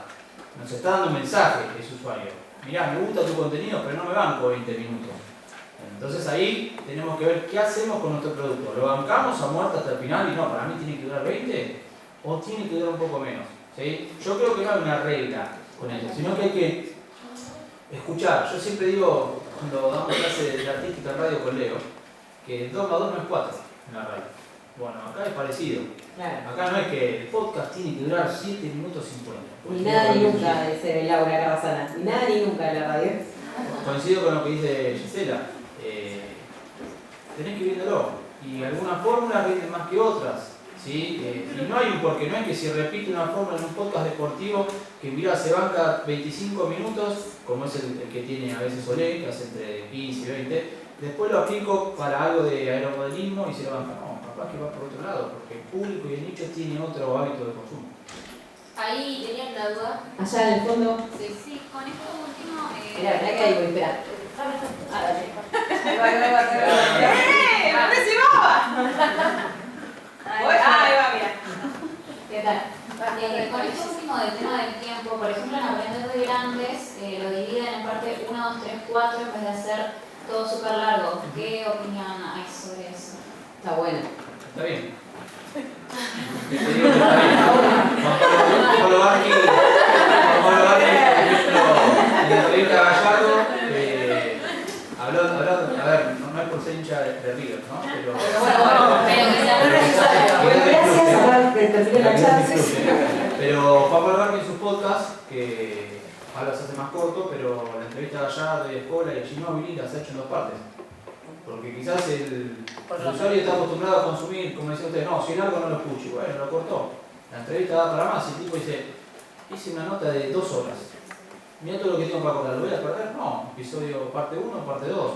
Nos está dando un mensaje ese usuario. Mirá, me gusta tu contenido, pero no me banco 20 minutos. Entonces ahí tenemos que ver qué hacemos con nuestro producto. ¿Lo bancamos a muerte hasta el final y no, para mí tiene que durar 20 o tiene que durar un poco menos? ¿Sí? Yo creo que no hay una regla con eso, sino que hay que escuchar. Yo siempre digo, cuando damos clase de artística en radio con Leo, que 2 más 2 no es 4 en la radio. Bueno, acá es parecido. Claro. Acá no es que el podcast tiene que durar 7 minutos 50. Ni nada ni nunca, dice Laura Carrasana. Ni nada ni nunca en la radio. Coincido con lo que dice Gisela. Tenés que ir viéndolo. Y algunas fórmulas rinden más que otras. ¿Sí? Y no hay un porqué, no es que si repite una fórmula en un podcast deportivo que mira se banca 25 minutos, como es el que tiene a veces Olé, que hace entre 15 y 20, después lo aplico para algo de aeromodelismo y se lo banca. No, capaz que va por otro lado, porque el público y el nicho tiene otro hábito de consumo. Ahí tenían una duda. Allá en el fondo. Sí, con esto último. Mirá, que ahí voy, espera. Ahí va. ¿Dónde se va? Ahí va, mira. ¿Qué tal? Con esto último del tema del tiempo, por ejemplo, en Aprender de Grandes lo dividen en parte 1, 2, 3, 4 en vez de hacer todo súper largo. ¿Qué opinión hay sobre eso? Está bueno. Está bien. Te digo que está bien. Pablo Barqui, por ejemplo, en la revista Gallardo, habló, a ver, no es por ser hincha de River, ¿no? Pero que sea muy necesario. Gracias, pero Pablo Barqui en sus podcasts, que ahora se hace más corto, pero la entrevista de Gallardo, de Escola y de Ginóbili las ha hecho en 2 partes. Porque quizás el usuario está acostumbrado a consumir, como decía usted, no, si el largo no lo escucho, bueno, lo cortó. La entrevista da para más y el tipo dice, hice una nota de 2 horas. Mira todo lo que tengo para acordar, ¿lo voy a perder? No, episodio parte 1, parte 2.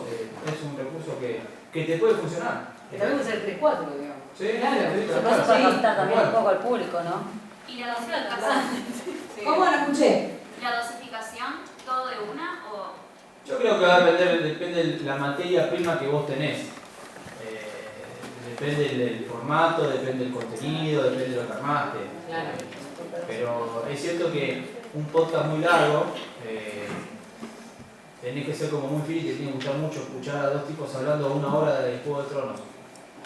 Es un recurso que te puede funcionar. Que también puede ser 3-4, digamos. Sí, Claro, entrevista, se puede claro, captar también igual. un poco al público, ¿no? ¿Y la dosificación? ¿Cómo no escuché? ¿La dosificación todo de una o...? Yo creo que va a depende de la materia prima que vos tenés. Depende del formato, depende del contenido, depende de lo que armaste. Claro. Pero es cierto que un podcast muy largo, tenés que ser como muy fit, te tiene que gustar mucho escuchar a 2 tipos hablando 1 hora de Juego de Tronos.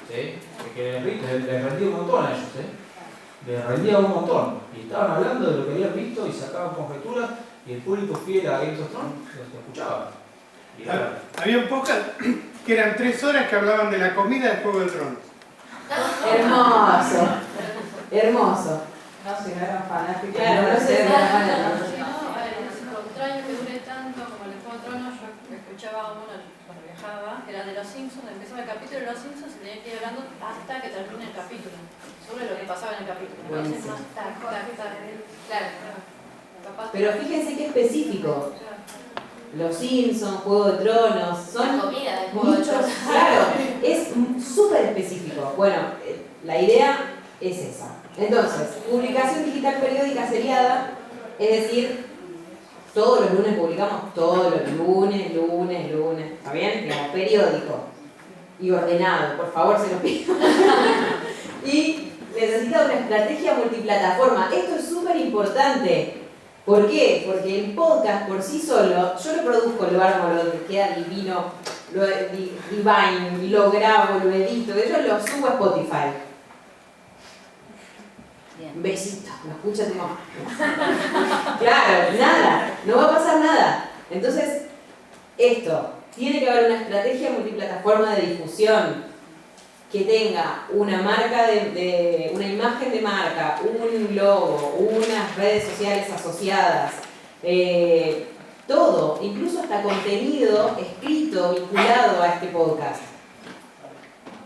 ¿Sí? Porque les rendía un montón a ellos. Les rendía un montón. Y estaban hablando de lo que habían visto y sacaban conjeturas. Y el público fiel a Game of Thrones los escuchaba. Había un podcast que eran 3 horas que hablaban de la comida de Juego de Tronos. Hermoso. Hermoso. No, si no eran fanáticos. Claro, no sé. Extraño que dure tanto como el Juego de Tronos. Yo escuchaba uno cuando viajaba, era de Los Simpsons, empezaba el capítulo de Los Simpsons y tenía que ir hablando hasta que termine el capítulo, sobre lo que pasaba en el capítulo. Entonces, más tac. Claro. Pero fíjense qué específico. Los Simpsons, Juego de Tronos, son La comida de Juego de muchos, Tronos. claro, es súper específico. Bueno, la idea es esa. Entonces, publicación digital periódica seriada, es decir, todos los lunes publicamos, todos los lunes, ¿está bien? Como periódico y ordenado, por favor, se lo pido. Y necesita una estrategia multiplataforma. Esto es súper importante. ¿Por qué? Porque el podcast por sí solo, yo lo produzco, lo armo, lo queda divino, lo divine, lo grabo, lo edito, yo lo subo a Spotify. Un besito, lo escuchas y no. Claro, nada, no va a pasar nada. Entonces, esto, tiene que haber una estrategia multiplataforma de difusión que tenga una marca una imagen de marca, un logo, unas redes sociales asociadas, todo, incluso hasta contenido escrito vinculado a este podcast.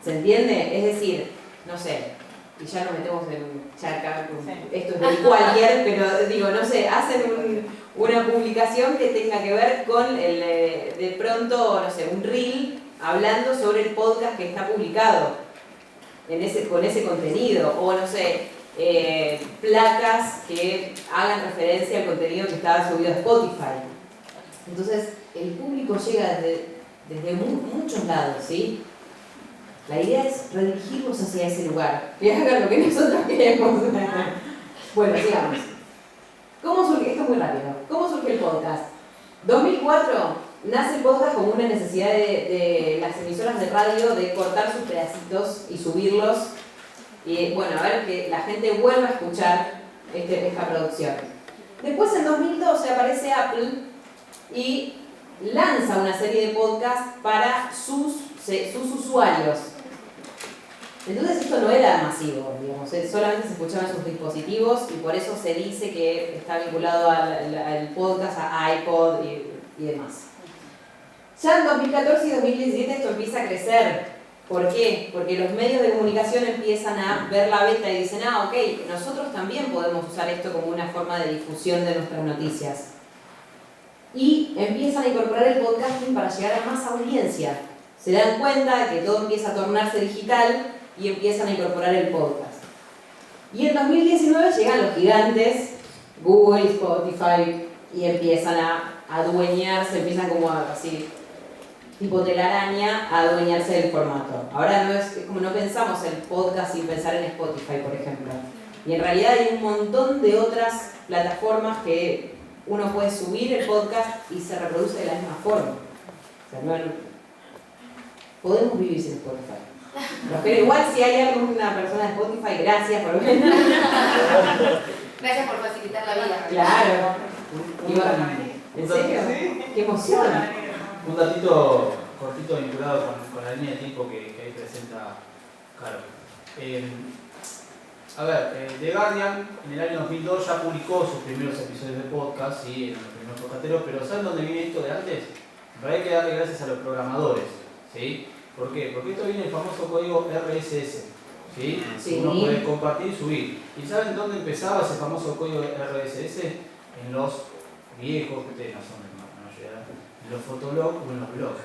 ¿Se entiende? Es decir, no sé, y ya nos metemos en charca, esto es de cualquier, pero digo, no sé, hacen una publicación que tenga que ver con de pronto, no sé, un reel hablando sobre el podcast que está publicado con ese contenido, o no sé, placas que hagan referencia al contenido que estaba subido a Spotify. Entonces, el público llega desde muchos lados, ¿sí? La idea es redirigirlos hacia ese lugar, que hagan lo que nosotros queremos. Bueno, sigamos. ¿Cómo surge? Esto es muy rápido. ¿Cómo surge el podcast? 2004 nace el podcast como una necesidad de las emisoras de radio de cortar sus pedacitos y subirlos. Y bueno, a ver que la gente vuelva a escuchar esta producción. Después en 2012 aparece Apple y lanza una serie de podcasts para sus usuarios. Entonces esto no era masivo, digamos, solamente se escuchaba en sus dispositivos y por eso se dice que está vinculado al podcast, a iPod y demás. Ya en 2014 y 2017 esto empieza a crecer. ¿Por qué? Porque los medios de comunicación empiezan a ver la beta y dicen, ok, nosotros también podemos usar esto como una forma de difusión de nuestras noticias. Y empiezan a incorporar el podcasting para llegar a más audiencia. Se dan cuenta que todo empieza a tornarse digital y empiezan a incorporar el podcast. Y en 2019 llegan los gigantes, Google, Spotify, y empiezan a adueñarse, empiezan como así, tipo telaraña, a adueñarse del formato. Ahora no es como no pensamos el podcast sin pensar en Spotify, por ejemplo. Y en realidad hay un montón de otras plataformas que uno puede subir el podcast y se reproduce de la misma forma. O sea, podemos vivir sin Spotify. Pero igual si hay alguna persona de Spotify, gracias por venir. Gracias por facilitar la vida. Claro. ¿En serio? ¡Qué emoción! Un datito cortito vinculado con la línea de tiempo que ahí presenta Caro. The Guardian en el año 2002 ya publicó sus primeros episodios de podcast, ¿sí? En los primeros podcasteros, pero ¿saben dónde viene esto de antes? En realidad hay que darle gracias a los programadores, ¿sí? ¿Por qué? Porque esto viene del famoso código RSS, ¿sí? Sí. Uno puede compartir y subir. ¿Y saben dónde empezaba ese famoso código RSS? En los viejos, que ustedes no son de la mayoría, en los fotologs o en los blogs.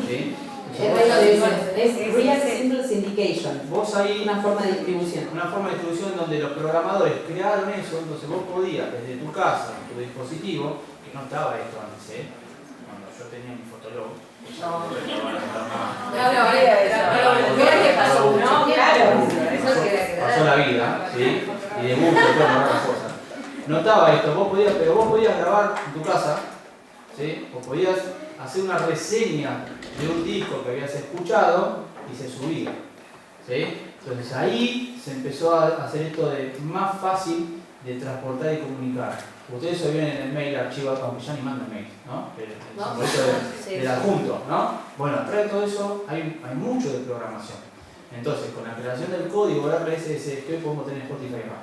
¿Sí? Es Real Simple Syndication. Vos ahí, una forma de distribución. Una forma de distribución donde los programadores crearon eso, entonces vos podías desde tu casa, tu dispositivo, que no estaba esto antes, cuando yo tenía mi fotolog. Pasó la vida, ¿sí? Y de mucho después no otras cosas. No estaba esto, pero vos podías grabar en tu casa, ¿sí? O podías hacer una reseña de un disco que habías escuchado y se subía, ¿sí? Entonces ahí se empezó a hacer esto de más fácil de transportar y comunicar. Ustedes se vienen en el mail archivo, aunque ya ni mandan mail, ¿no? El simbolito del adjunto, ¿no? Bueno, atrás de todo eso hay mucho de programación. Entonces, con la creación del código RSS que hoy podemos tener Spotify acá,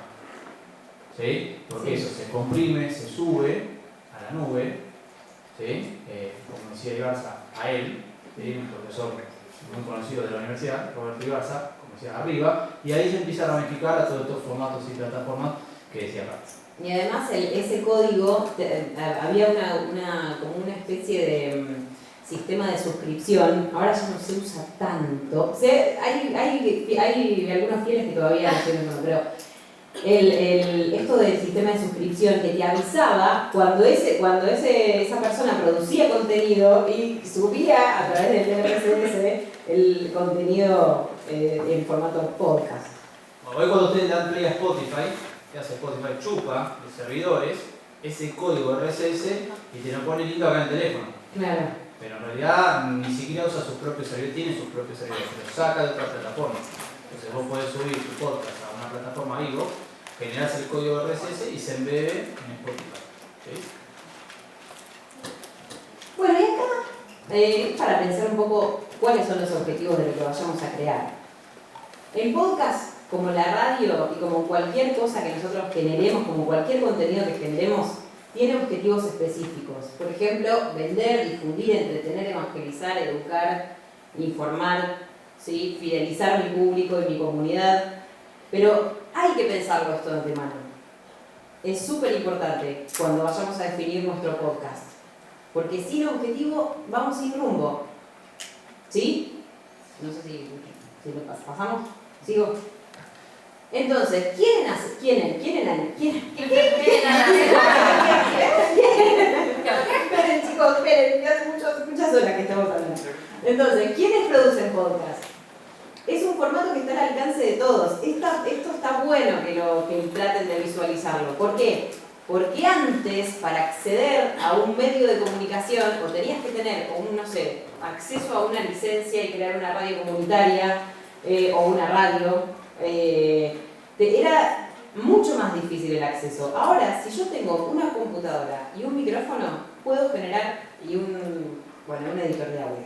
¿sí? Porque eso se comprime, se sube a la nube, ¿sí? Como decía Ibarza, a él, un profesor muy conocido de la universidad, Roberto Ibarza, como decía arriba, y ahí se empieza a ramificar a todos estos formatos y plataformas que decía acá. Y además ese código, había como una especie de sistema de suscripción, ahora ya no se usa tanto. O sea, hay algunos fieles que todavía no tienen, pero esto del sistema de suscripción que te avisaba cuando esa persona producía contenido y subía a través del RSS el contenido en formato podcast. Hoy cuando ustedes dan play a Spotify, que hace Spotify, chupa los servidores, ese código RSS y te lo pone lindo acá en el teléfono. Claro. Pero en realidad ni siquiera usa sus propios servidores, tiene sus propios servidores, los saca de otra plataforma. Entonces vos podés subir tu podcast a una plataforma Vivo, generás el código RSS y se embebe en Spotify. ¿Sí? Bueno, y acá, para pensar un poco cuáles son los objetivos de lo que vayamos a crear. El podcast, como la radio y como cualquier cosa que nosotros generemos, como cualquier contenido que generemos, tiene objetivos específicos. Por ejemplo, vender, difundir, entretener, evangelizar, educar, informar, ¿sí? Fidelizar mi público y mi comunidad. Pero hay que pensarlo esto de antemano. Es súper importante cuando vayamos a definir nuestro podcast. Porque sin objetivo vamos sin rumbo. ¿Sí? No sé si lo pasamos. ¿Sigo? Entonces, ¿quieren? Esperen, chicos, esperen, hace muchas horas que estamos hablando. Entonces, ¿quiénes producen podcast? Es un formato que está al alcance de todos. Esto está bueno que traten de visualizarlo. ¿Por qué? Porque antes, para acceder a un medio de comunicación, o tenías que tener, acceso a una licencia y crear una radio comunitaria, o una radio, era mucho más difícil el acceso. Ahora, si yo tengo una computadora y un micrófono, puedo generar un editor de audio.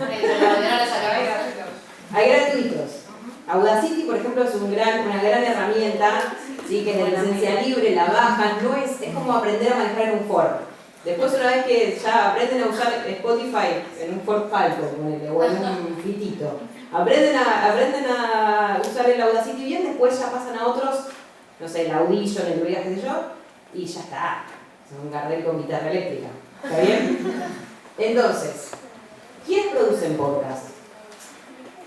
Un editor de audio, no lo sacabé. Hay gratuitos. Audacity, por ejemplo, es una gran herramienta, ¿sí? Que es de licencia libre, la bajan, es como aprender a manejar en un Ford. Después, una vez que ya aprenden a usar Spotify en un Ford Falcon, o en un Fitito, aprenden a usar el Audacity bien, después ya pasan a otros, el Audition, el Vegas, qué sé yo, y ya está. Es un Gardel con guitarra eléctrica. ¿Está bien? Entonces, ¿quiénes producen podcast?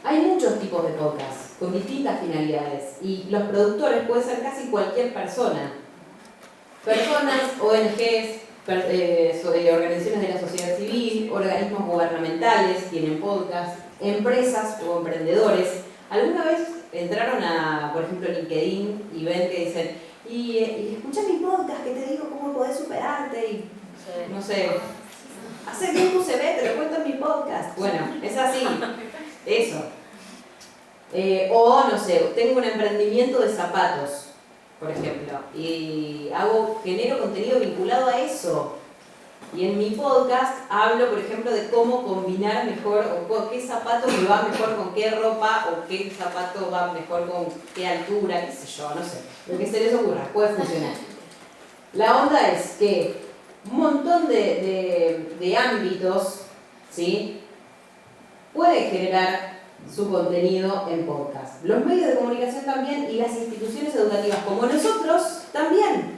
Hay muchos tipos de podcast con distintas finalidades y los productores pueden ser casi cualquier persona. Personas, ONGs, organizaciones de la sociedad civil, organismos gubernamentales tienen podcast, empresas o emprendedores. ¿Alguna vez entraron a, por ejemplo, LinkedIn y ven que dicen, y escucha mi podcast que te digo cómo podés superarte y no sé, hace que un UCB, te lo cuento en mi podcast? Bueno, es así, eso. Tengo un emprendimiento de zapatos, por ejemplo, y genero contenido vinculado a eso. Y en mi podcast hablo, por ejemplo, de cómo combinar mejor, o qué zapato me va mejor con qué ropa, o qué zapato va mejor con qué altura, qué sé yo, no sé. Lo que se les ocurra, puede funcionar. La onda es que un montón de ámbitos, ¿sí? Puede generar su contenido en podcast. Los medios de comunicación también y las instituciones educativas como nosotros también.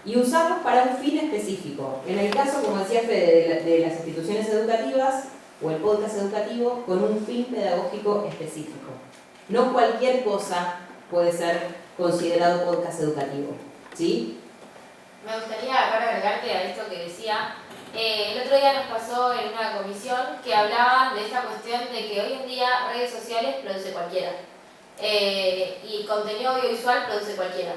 Y usarlos para un fin específico. En el caso, como decía Fede, de las instituciones educativas o el podcast educativo con un fin pedagógico específico. No cualquier cosa puede ser considerado podcast educativo. ¿Sí? Me gustaría acá agregarte a esto que decía. El otro día nos pasó en una comisión que hablaban de esta cuestión de que hoy en día redes sociales produce cualquiera y contenido audiovisual produce cualquiera.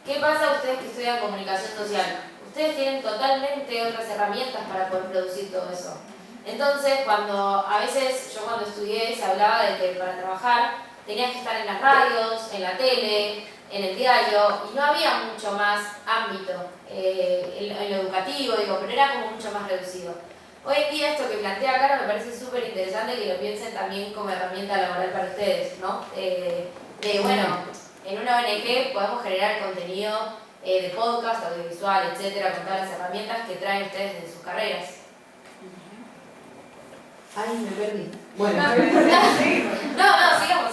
¿Qué pasa a ustedes que estudian comunicación social? Ustedes tienen totalmente otras herramientas para poder producir todo eso. Entonces, a veces yo cuando estudié se hablaba de que para trabajar tenías que estar en las radios, en la tele, en el diario, y no había mucho más ámbito en lo educativo, pero era como mucho más reducido. Hoy en día esto que plantea Caro me parece súper interesante que lo piensen también como herramienta laboral para ustedes, ¿no? En una ONG podemos generar contenido de podcast, audiovisual, etcétera, con todas las herramientas que traen ustedes desde sus carreras. Ay, me perdí. Bueno,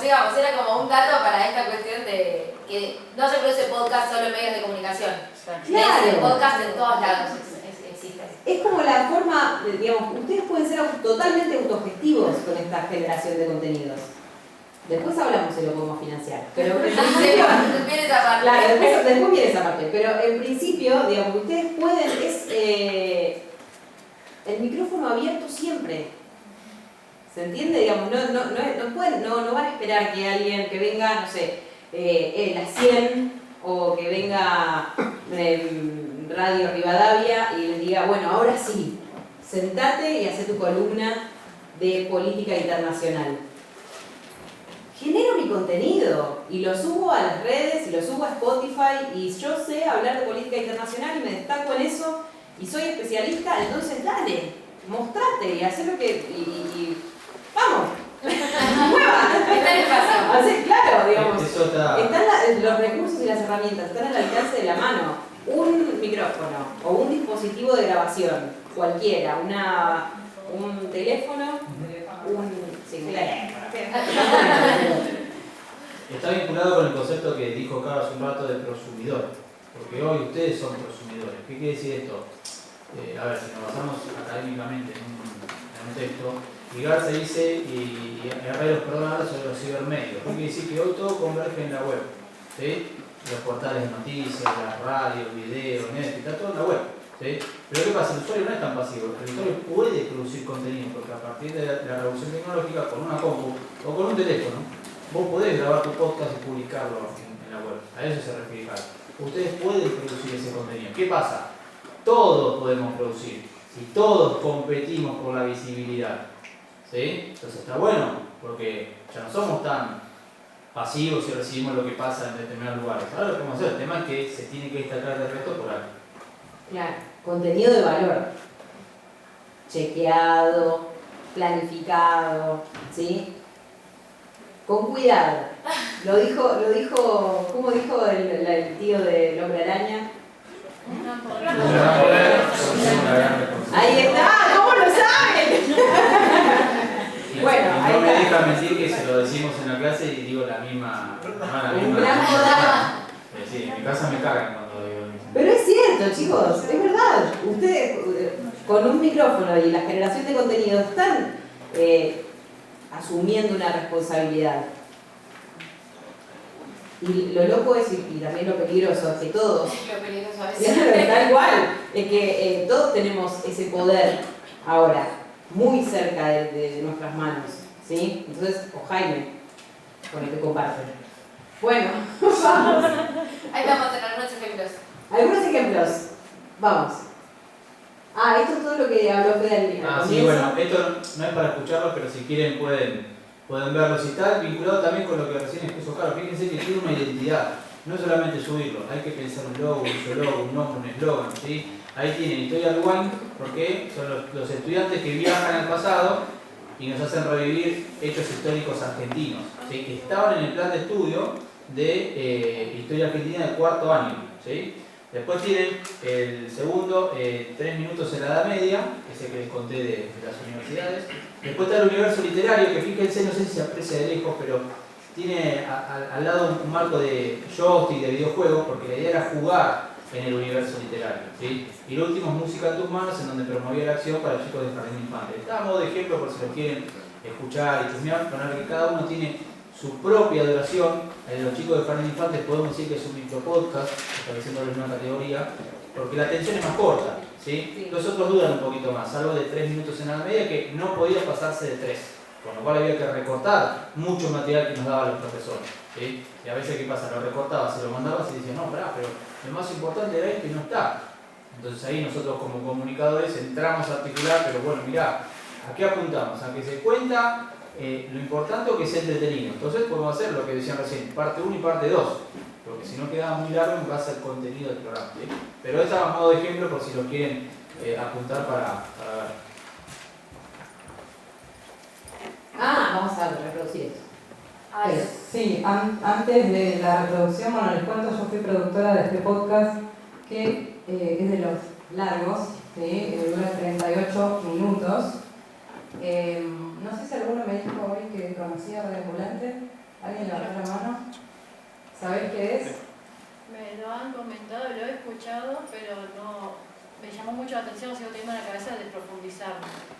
sigamos. Era como un dato para esta cuestión de que no se produce podcast solo en medios de comunicación. Claro. El podcast en todos lados existe. Es como la forma, digamos, ustedes pueden ser totalmente autogestivos con esta generación de contenidos. Después hablamos de lo podemos financiar. Pero en principio, viene esa parte. Claro, después viene esa parte. Pero en principio, digamos, ustedes pueden, el micrófono abierto siempre. ¿Se entiende? Digamos, no van a esperar que alguien que venga, no sé, la 100 o que venga Radio Rivadavia y les diga, bueno, ahora sí, sentate y haz tu columna de política internacional. Genero mi contenido y lo subo a las redes y lo subo a Spotify y yo sé hablar de política internacional y me destaco en eso y soy especialista, entonces dale, mostrate y haz lo que... ¡Vamos! ¡Mueva! Está en el espacio. Así, claro, digamos. Están los recursos y las herramientas están al alcance de la mano. Un micrófono o un dispositivo de grabación, cualquiera, un teléfono, Está vinculado con el concepto que dijo Carlos hace un rato de prosumidor, porque hoy ustedes son prosumidores. ¿Qué quiere decir esto? A ver, si nos basamos académicamente en un texto, y Garza dice, y Herreros habla sobre los cibermedios. ¿Qué quiere decir? Que hoy todo converge en la web, ¿sí? Los portales de noticias, las radios, videos, Netflix, está todo en la web, ¿sí? Pero ¿qué pasa? El usuario no es tan pasivo, el usuario puede producir contenido, porque a partir de la revolución tecnológica, con una compu o con un teléfono, vos podés grabar tu podcast y publicarlo en la web. A eso se refiere Carlos. Ustedes pueden producir ese contenido. ¿Qué pasa? Todos podemos producir, si todos competimos por la visibilidad, ¿sí? Entonces está bueno, porque ya no somos tan pasivos y recibimos lo que pasa en determinados lugares. Ahora lo que vamos a hacer, el tema es que se tiene que destacar del resto por algo. Claro, contenido de valor, chequeado, planificado, ¿sí? Con cuidado. Lo dijo, ¿cómo dijo el tío del Hombre Araña? Ahí está, ¿cómo lo saben? Bueno, y ahí no me está. deja mentir que se lo decimos en la clase y digo la misma. Un gran moda. Sí, en mi casa me cagan cuando digo lo mismo. Pero es cierto, chicos, es verdad. Ustedes con un micrófono y la generación de contenido están asumiendo una responsabilidad. Y lo loco es, y también lo peligroso, es que todos, Lo peligroso a veces. tal cual, es que todos tenemos ese poder ahora, muy cerca de nuestras manos, ¿sí? Entonces, o Jaime, con el que comparten. Bueno, vamos. Ahí vamos a tener algunos ejemplos. Algunos ejemplos, vamos. Esto es todo lo que habló Fede al Sí, bueno, esto no es para escucharlo, pero si quieren pueden verlo. Si está vinculado también con lo que recién expuso Carlos, fíjense que tiene una identidad, no es solamente subirlo, hay que pensar un logo, un nombre, un eslogan, ¿sí? Ahí tienen Historia Wine, porque son los estudiantes que viajan al pasado y nos hacen revivir hechos históricos argentinos, ¿sí? Que estaban en el plan de estudio de Historia Argentina del cuarto año, ¿sí? Después tienen el segundo, 3 minutos en la Edad Media, ese que les conté de las universidades. Después está el universo literario, que fíjense, no sé si se aprecia de lejos, pero tiene al lado un marco de joystick, de videojuegos, porque la idea era jugar en el universo literario, ¿sí? Y lo último es Música en tus manos, en donde promovía la acción para chicos de jardín infante. Está a modo de ejemplo por si lo quieren escuchar y chusmear, poner que cada uno tiene su propia duración. En los chicos de jardín infante podemos decir que es un micropodcast, estableciéndoles una categoría, porque la atención es más corta, ¿sí? Los otros duran un poquito más, algo de 3 minutos en la media, que no podía pasarse de 3, con lo cual había que recortar mucho material que nos daban los profesores, ¿sí? Y a veces, ¿qué pasa? Lo recortabas, se lo mandabas y decías, no, pará, pero lo más importante era esto y no está. Entonces ahí nosotros como comunicadores entramos a articular, pero bueno, mirá, ¿a qué apuntamos? A que se cuenta lo importante o que sea entretenido. Entonces podemos hacer lo que decían recién, parte 1 y parte 2, porque si no quedaba muy largo en base al contenido del programa, ¿sí? Pero esta es a modo de ejemplo por si lo quieren apuntar para ver. Vamos a reproducir esto. Sí, antes de la reproducción, bueno, les cuento, yo fui productora de este podcast que es de los largos, ¿sí? Dura 38 minutos No sé si alguno me dijo hoy que conocía Radio Ambulante. ¿Alguien levantó la mano? ¿Sabés qué es? Me lo han comentado, lo he escuchado, pero no me llamó mucho la atención, sigo teniendo en la cabeza de profundizar.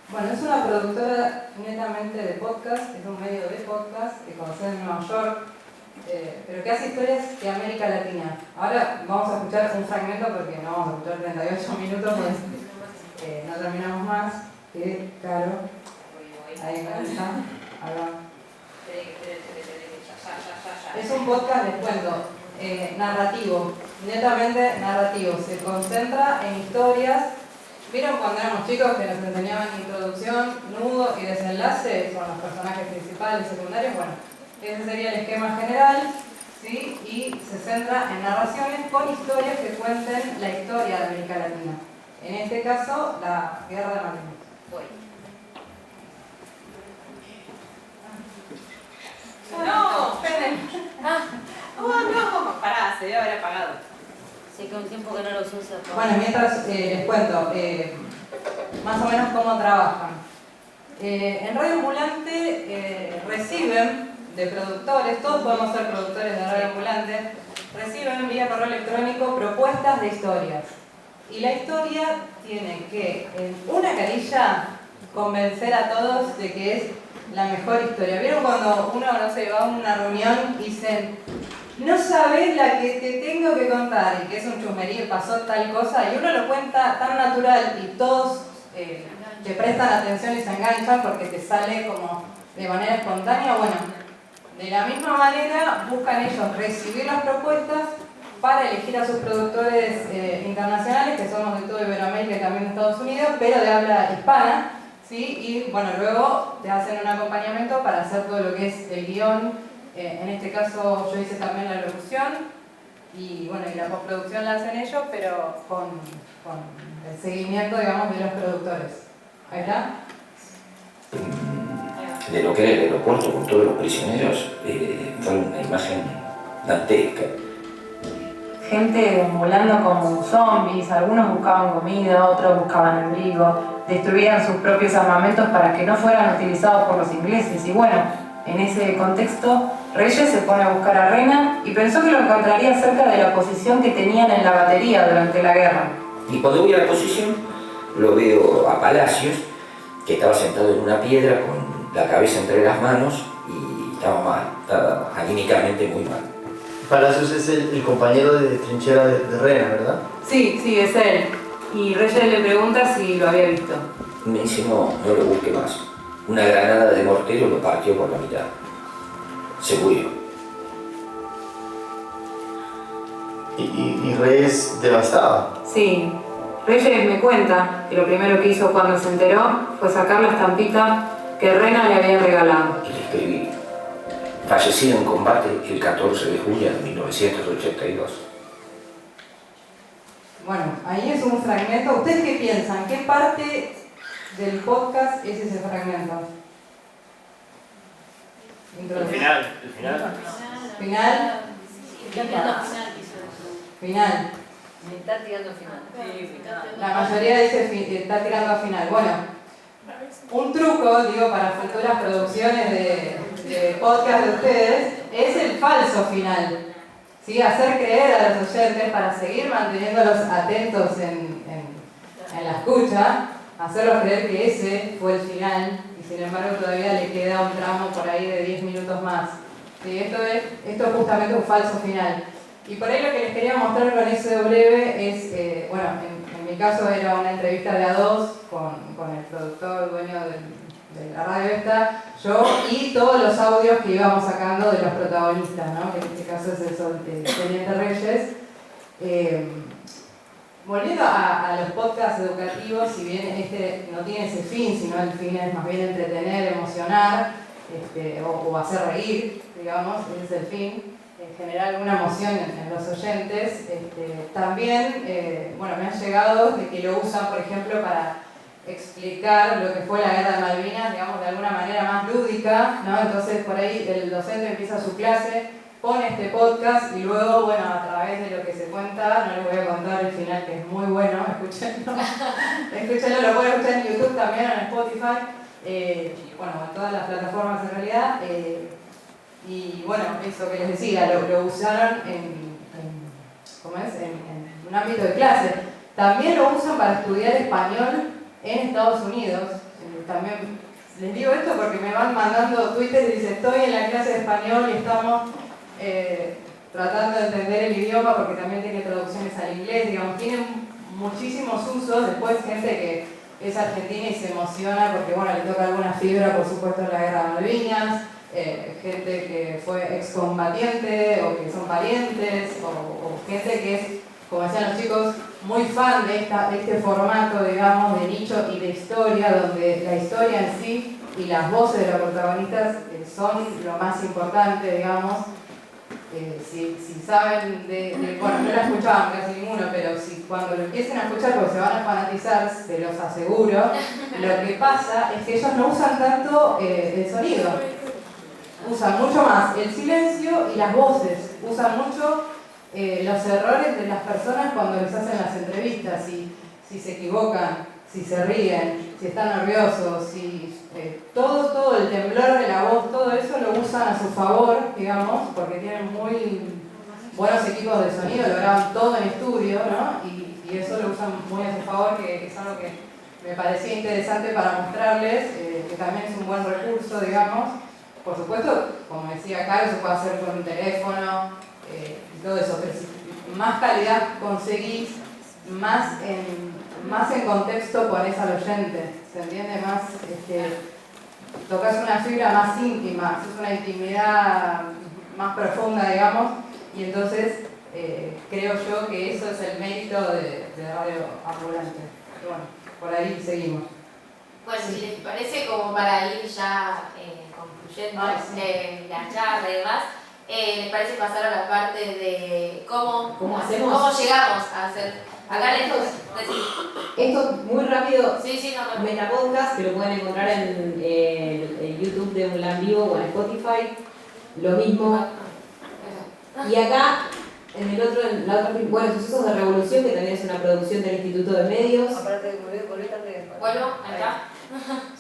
Bueno, es una productora netamente de podcast, es un medio de podcast que conoce en Nueva York, pero que hace historias de América Latina. Ahora vamos a escuchar un fragmento porque no vamos a escuchar 38 minutos, pues no terminamos más. Que claro, ahí está. Es un podcast, les cuento, narrativo, netamente narrativo. Se concentra en historias. ¿Vieron cuando éramos chicos que nos enseñaban introducción, nudo y desenlace con los personajes principales y secundarios? Bueno, ese sería el esquema general, ¿sí? Y se centra en narraciones con historias que cuenten la historia de América Latina. En este caso, la Guerra de Malvinas. No, esperen. Oh, no, pará, se debe haber apagado. Sé que un tiempo que no los uso. Bueno, mientras les cuento más o menos cómo trabajan. En Radio Ambulante reciben de productores, todos podemos ser productores de Radio Ambulante, reciben vía correo electrónico propuestas de historias. Y la historia tiene que, en una carilla, convencer a todos de que es la mejor historia. ¿Vieron cuando uno, no sé, va a una reunión y dicen, no sabes la que te tengo que contar, y que es un chusmerío, pasó tal cosa, y uno lo cuenta tan natural y todos te prestan atención y se enganchan porque te sale como de manera espontánea? Bueno, de la misma manera buscan ellos recibir las propuestas para elegir a sus productores internacionales, que somos de todo Iberoamérica y también de Estados Unidos, pero de habla hispana, ¿sí? Y bueno, luego te hacen un acompañamiento para hacer todo lo que es el guión. En este caso yo hice también la locución y bueno, y la postproducción la hacen ellos, pero con el seguimiento, digamos, de los productores. ¿Ahí está? De lo que era el aeropuerto con todos los prisioneros, fue una imagen dantesca. Gente volando como zombies, algunos buscaban comida, otros buscaban abrigo, destruían sus propios armamentos para que no fueran utilizados por los ingleses. Y bueno, en ese contexto, Reyes se pone a buscar a Renan y pensó que lo encontraría cerca de la posición que tenían en la batería durante la guerra. Y cuando voy a la posición, lo veo a Palacios, que estaba sentado en una piedra con la cabeza entre las manos y estaba mal, estaba anímicamente muy mal. Palacios es el compañero de trinchera de Renan, ¿verdad? Sí, es él. Y Reyes le pregunta si lo había visto. Me dice, no lo busque más. Una granada de mortero lo partió por la mitad. Se murió. ¿Y Reyes devastado? Sí. Reyes me cuenta que lo primero que hizo cuando se enteró fue sacar la estampita que Renan le había regalado. Y le escribí, fallecido en combate el 14 de julio de 1982. Bueno, ahí es un fragmento. ¿Ustedes qué piensan? ¿Qué parte del podcast es ese fragmento? El final. ¿Final? Final. Me está tirando al final. Sí, final. La mayoría dice está tirando al final. Bueno, un truco, digo, para futuras producciones de podcast de ustedes, es el falso final. ¿Sí? Hacer creer a los oyentes para seguir manteniéndolos atentos en la escucha, hacerlos creer que ese fue el final y sin embargo todavía le queda un tramo por ahí de 10 minutos más. ¿Sí? Esto es justamente un falso final. Y por ahí lo que les quería mostrar con ese breve es, bueno, en mi caso era una entrevista de A2 con el productor, dueño de la radio esta, yo y todos los audios que íbamos sacando de los protagonistas, ¿no? Que en este caso es el Teniente Reyes. Volviendo a los podcasts educativos, si bien este no tiene ese fin, sino el fin es más bien entretener, emocionar o hacer reír, digamos, ese es el fin. Generar alguna emoción en los oyentes. También, bueno, me han llegado de que lo usan, por ejemplo, para explicar lo que fue la Guerra de Malvinas, digamos, de alguna manera más lúdica, ¿no? Entonces, por ahí el docente empieza su clase, pone este podcast y luego, bueno, a través de lo que se cuenta, no les voy a contar el final que es muy bueno, escúchenlo, lo pueden escuchar en YouTube también, en Spotify. bueno, en todas las plataformas en realidad. Y bueno, eso que les decía, lo usaron ¿cómo es? En un ámbito de clase. También lo usan para estudiar español en Estados Unidos. También les digo esto porque me van mandando Twitter y dicen, estoy en la clase de español y estamos tratando de entender el idioma porque también tiene traducciones al inglés, digamos, tiene muchísimos usos. Después gente que es argentina y se emociona porque, bueno, le toca alguna fibra, por supuesto, en la guerra de Malvinas, gente que fue excombatiente o que son parientes, o gente que es, como decían los chicos, muy fan de este formato, digamos, de nicho y de historia, donde la historia en sí y las voces de los protagonistas son lo más importante, digamos. Si saben bueno, no la escuchaban casi ninguno, pero si cuando lo empiecen a escuchar, porque se van a fanatizar, se los aseguro, lo que pasa es que ellos no usan tanto el sonido, usan mucho más el silencio y las voces, usan mucho los errores de las personas cuando les hacen las entrevistas, si se equivocan, si se ríen, si están nerviosos, si todo el temblor de la voz, todo eso lo usan a su favor, digamos, porque tienen muy buenos equipos de sonido, lo graban todo en estudio, ¿no? Y eso lo usan muy a su favor, que es algo que me parecía interesante para mostrarles, que también es un buen recurso, digamos. Por supuesto, como decía Caro, se puede hacer con un teléfono y todo eso, pero si más calidad conseguís, más en contexto ponés al oyente, ¿se entiende? Más, tocas una fibra más íntima, es una intimidad más profunda, digamos, y entonces creo yo que eso es el mérito de Radio Ambulante. Y bueno, por ahí seguimos. Bueno, si les parece, como para ir ya concluyendo la charla y demás, ¿les parece pasar a la parte de cómo llegamos a hacer? Acá les Esto muy rápido, sí, no, Metapodcast, que lo pueden encontrar en YouTube de Un Vivo o en Spotify, lo mismo. Y acá, en la otra, bueno, Sucesos de Revolución, que también es una producción del Instituto de Medios. Bueno, acá.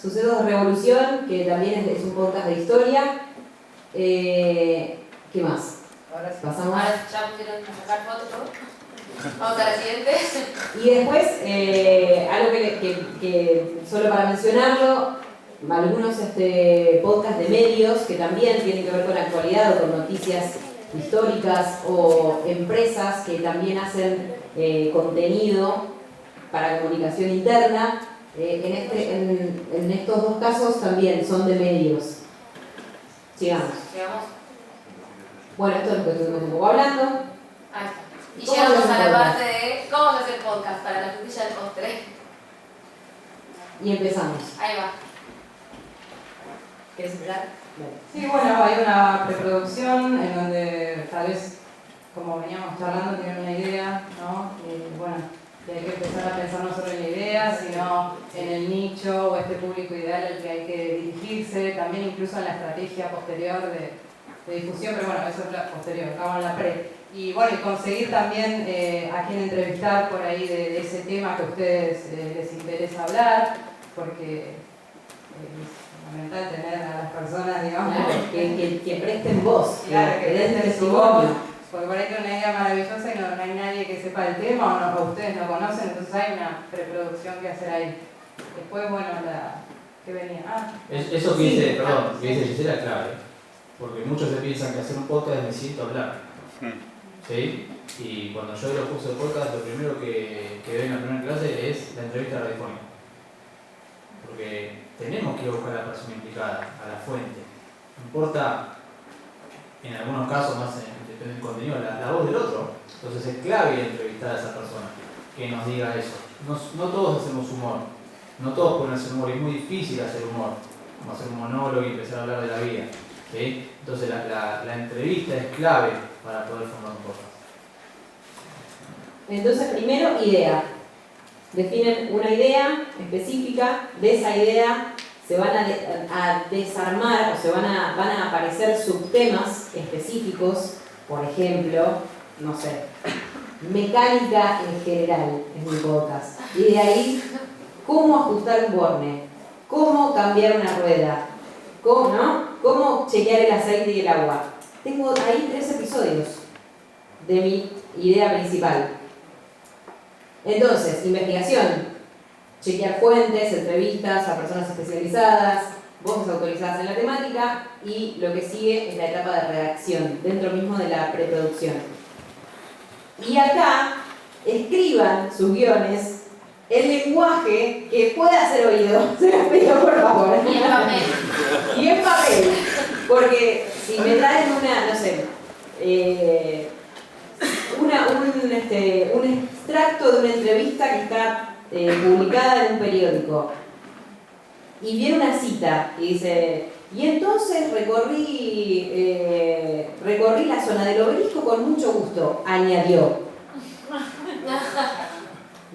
Sucesos de Revolución, que también es un podcast de historia. ¿Qué más? Ahora sí. Pasamos. Ahora ya pusieron a sacar fotos, ¿no? Vamos a la siguiente. Y después, algo que solo para mencionarlo, algunos podcasts de medios que también tienen que ver con la actualidad o con noticias históricas o empresas que también hacen contenido para comunicación interna. En estos dos casos también son de medios. Sigamos. Bueno, esto es lo que estuvimos un poco hablando. Ahí está. Y llegamos a la parte de cómo se hace el podcast para la frutilla del postre. Y empezamos. Ahí va. ¿Quieres empezar? Sí, bueno, hay una preproducción en donde tal vez, como veníamos charlando, tienen una idea, ¿no? Bueno, hay que empezar a pensar no solo en la idea, sino en el nicho o este público ideal al que hay que dirigirse, también incluso en la estrategia posterior de difusión, pero bueno, eso es la posterior, estamos en la pre. Y bueno, y conseguir también a quién entrevistar por ahí de ese tema que a ustedes les interesa hablar, porque es fundamental tener a las personas, digamos, claro, que presten voz, claro, que den presten su voz, testimonio. porque por ahí tiene una idea maravillosa y no hay nadie que sepa el tema o ustedes no conocen, entonces hay una preproducción que hacer ahí. Después, bueno, ¿qué venía? Eso que dice, perdón, que dice Gisela es clave, porque muchos se piensan que hacer un podcast necesito hablar. ¿Sí? Y cuando yo doy los cursos de podcast, lo primero que doy en la primera clase es la entrevista radiofónica. Porque tenemos que ir a buscar a la persona implicada, a la fuente. No importa, en algunos casos más depende del contenido, la voz del otro. Entonces es clave entrevistar a esa persona que nos diga eso. No todos hacemos humor, no todos pueden hacer humor, y es muy difícil hacer humor, como hacer un monólogo y empezar a hablar de la vida. ¿Sí? Entonces la entrevista es clave para poder formar un podcast. Entonces, primero, idea. Definen una idea específica, de esa idea se van a desarmar o van a aparecer subtemas específicos, por ejemplo, no sé, mecánica en general es mi podcast. Y de ahí, cómo ajustar un borne, cómo cambiar una rueda, cómo chequear el aceite y el agua. Tengo ahí 3 episodios de mi idea principal. Entonces, investigación, chequear fuentes, entrevistas a personas especializadas, voces autorizadas en la temática, y lo que sigue es la etapa de redacción, dentro mismo de la preproducción. Y acá, escriban sus guiones en lenguaje que pueda ser oído, se los pido por favor. Y en papel. Y en papel, porque si me traen una, no sé, un extracto de una entrevista que está publicada en un periódico, y viene una cita y dice, y entonces recorrí la zona del Obelisco con mucho gusto, añadió.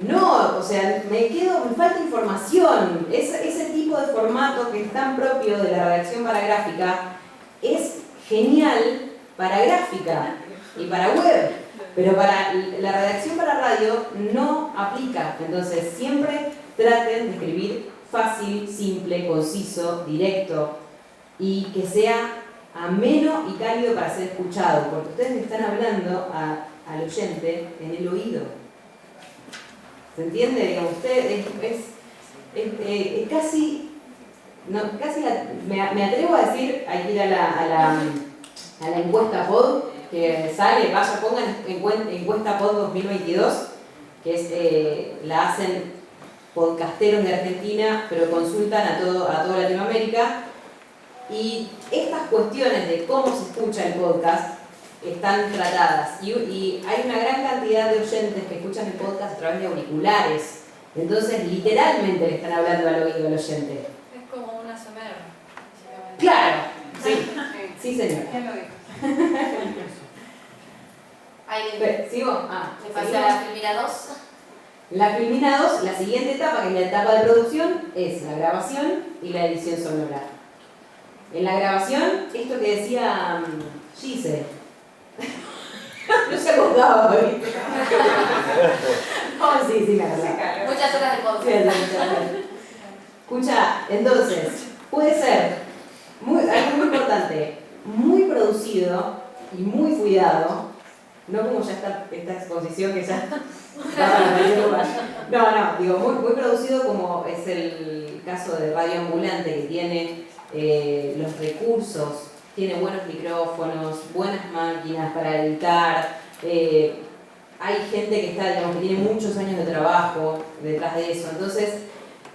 No, o sea, me falta información. Ese tipo de formato que es tan propio de la redacción para gráfica es genial para gráfica y para web, pero para la redacción para radio no aplica. Entonces siempre traten de escribir fácil, simple, conciso, directo, y que sea ameno y cálido para ser escuchado, porque ustedes me están hablando al oyente en el oído. ¿Se entiende? Digamos, usted es casi, me atrevo a decir, hay que ir a la encuesta POD que sale, vaya, pongan encuesta POD 2022, que es, la hacen podcasteros de Argentina, pero consultan a toda Latinoamérica, y estas cuestiones de cómo se escucha el podcast están tratadas, y hay una gran cantidad de oyentes que escuchan el podcast a través de auriculares, entonces literalmente le están hablando al oído al oyente. Es como una ASMR. Claro, sí señora. ¿Quién lo dijo? ¿Sigo? ¿Le falta la Filmina 2? La Filmina 2, la siguiente etapa, que es la etapa de producción, es la grabación y la edición sonora. En la grabación, esto que decía Gise, no se acordaba hoy. Oh, sí, me acordaba. Muchas horas de podcast. Escucha, entonces, puede ser algo muy importante, muy producido y muy cuidado, no como ya esta exposición que ya no, digo, muy producido, como es el caso de Radio Ambulante, que tiene los recursos, tiene buenos micrófonos, buenas máquinas para editar, hay gente que que tiene muchos años de trabajo detrás de eso, entonces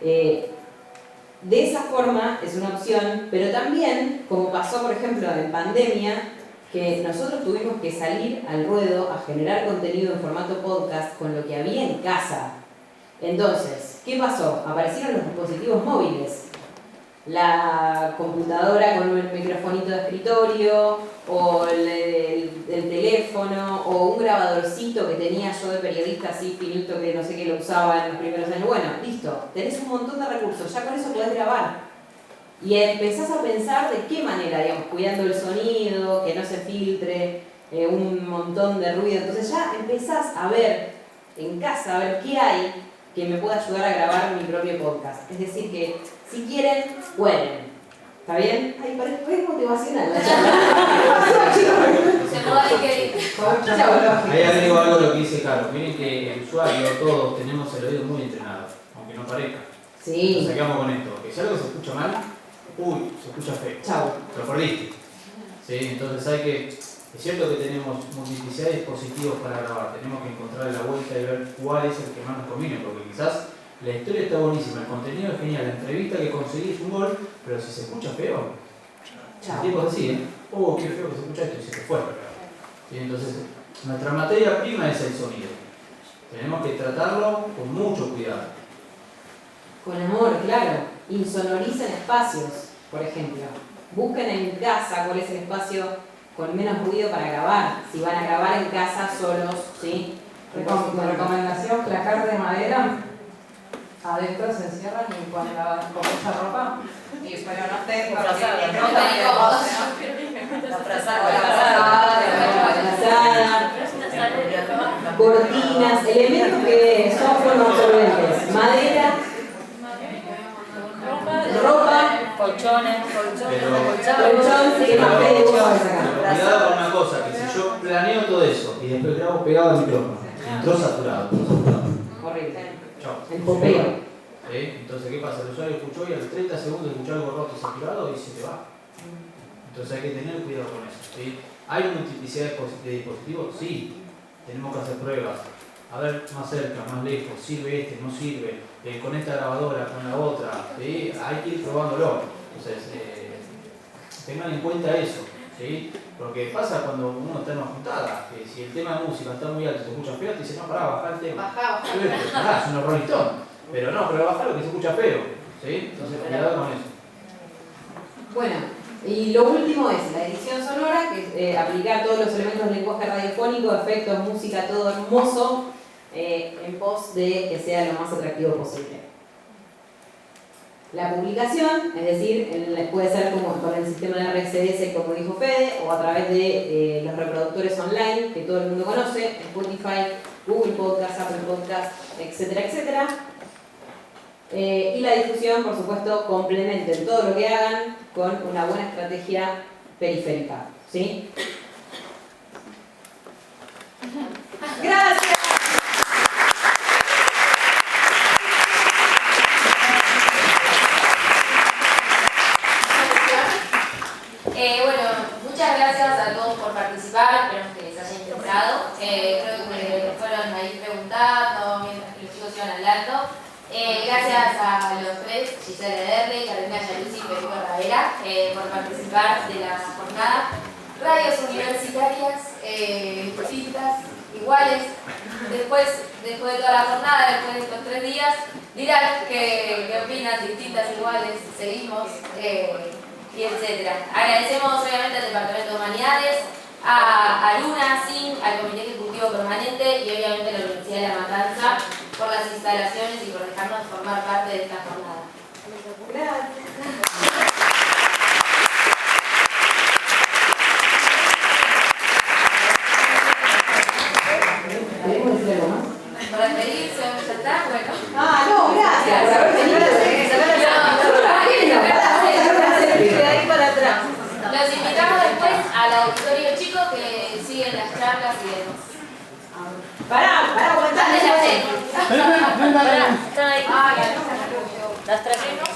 de esa forma es una opción, pero también, como pasó por ejemplo en pandemia, que nosotros tuvimos que salir al ruedo a generar contenido en formato podcast con lo que había en casa. Entonces, ¿qué pasó? Aparecieron los dispositivos móviles. La computadora con un microfonito de escritorio, o el teléfono, o un grabadorcito que tenía yo de periodista así finito que no sé qué lo usaba en los primeros años. Bueno, listo, tenés un montón de recursos, ya con eso podés grabar. Y empezás a pensar de qué manera, digamos, cuidando el sonido, que no se filtre, un montón de ruido. Entonces ya empezás a ver en casa, a ver qué hay que me pueda ayudar a grabar mi propio podcast. Es decir, que si quieren, pueden. ¿Está bien? Ay, parece motivacional. Ahí agrego algo a lo que dice Carlos. Miren que el usuario, todos tenemos el oído muy entrenado, aunque no parezca. Sí. Nos sacamos con esto. Que si algo se escucha mal, se escucha feo. Chau. Lo perdiste. ¿Sí? Entonces es cierto que tenemos multiplicidad de dispositivos para grabar. Tenemos que encontrar la vuelta y ver cuál es el que más nos conviene, porque quizás la historia está buenísima, el contenido es genial, la entrevista que conseguís un gol, pero si se escucha feo, el tipo es así, qué feo que se escucha esto y se te fue. ¿Sí? Entonces, nuestra materia prima es el sonido. Tenemos que tratarlo con mucho cuidado. Con amor, claro. Insonoricen espacios, por ejemplo. Busquen en casa cuál es el espacio con menos ruido para grabar. Si van a grabar en casa solos, ¿sí? Recomendación, placar de madera. Adentro se encierran y cuando lavan con mucha ropa. Pero no te cortinas, elementos que son absorbentes. Madera, colchones. Cuidado con una cosa, que si yo planeo todo eso y después grabo pegado al micrófono, entró saturado. Horrible. Chao. El popeo. Entonces, ¿qué pasa? El usuario escuchó y a los 30 segundos escuchó algo roto saturado y se te va. Entonces hay que tener cuidado con eso. ¿Sí? ¿Hay una multiplicidad de dispositivos? Sí. Tenemos que hacer pruebas. A ver, más cerca, más lejos, sirve este, no sirve, con esta grabadora, con la otra, ¿sí? Hay que ir probándolo. Entonces, tengan en cuenta eso, ¿sí? Porque pasa cuando uno está en una juntada, que si el tema de música está muy alto y se escucha feo, te dice, no, pará, bajá el tema. Bajá. Es un Rolling Stone. Pero no, pero bajá lo que se escucha feo, ¿sí? Entonces, cuidado con eso. Bueno, y lo último es la edición sonora, que es aplicar todos los elementos del lenguaje radiofónico, efectos, música, todo hermoso, en pos de que sea lo más atractivo posible. La publicación, es decir, puede ser como con el sistema de RCS, como dijo Fede, o a través de los reproductores online que todo el mundo conoce, Spotify, Google Podcast, Apple Podcast, etcétera, etcétera. Y la difusión, por supuesto, complementen todo lo que hagan con una buena estrategia periférica, ¿sí? ¡Gracias! Bueno, muchas gracias a todos por participar, espero que les haya interesado. Creo que fueron ahí preguntando mientras que los chicos iban hablando. Gracias a los tres, Gisela Derle, Carolina Yaluzzi y Federico Ravera, por participar de la jornada. Radios universitarias distintas, iguales. Después de toda la jornada, después de estos 3 días, dirán qué opinan, distintas, iguales, seguimos, y etcétera. Agradecemos obviamente al Departamento de Humanidades, a Luna, SIN, al Comité Ejecutivo Permanente y obviamente a la Universidad de La Matanza por las instalaciones y por dejarnos formar parte de esta jornada. Gracias. ¿Podemos decir algo más? Para despedirse, ya está, bueno. Ah, no, gracias por haber venido. Los invitamos después al auditorio chico que siguen las charlas y demás. Pará, aguantá. Están ahí. Las trajimos.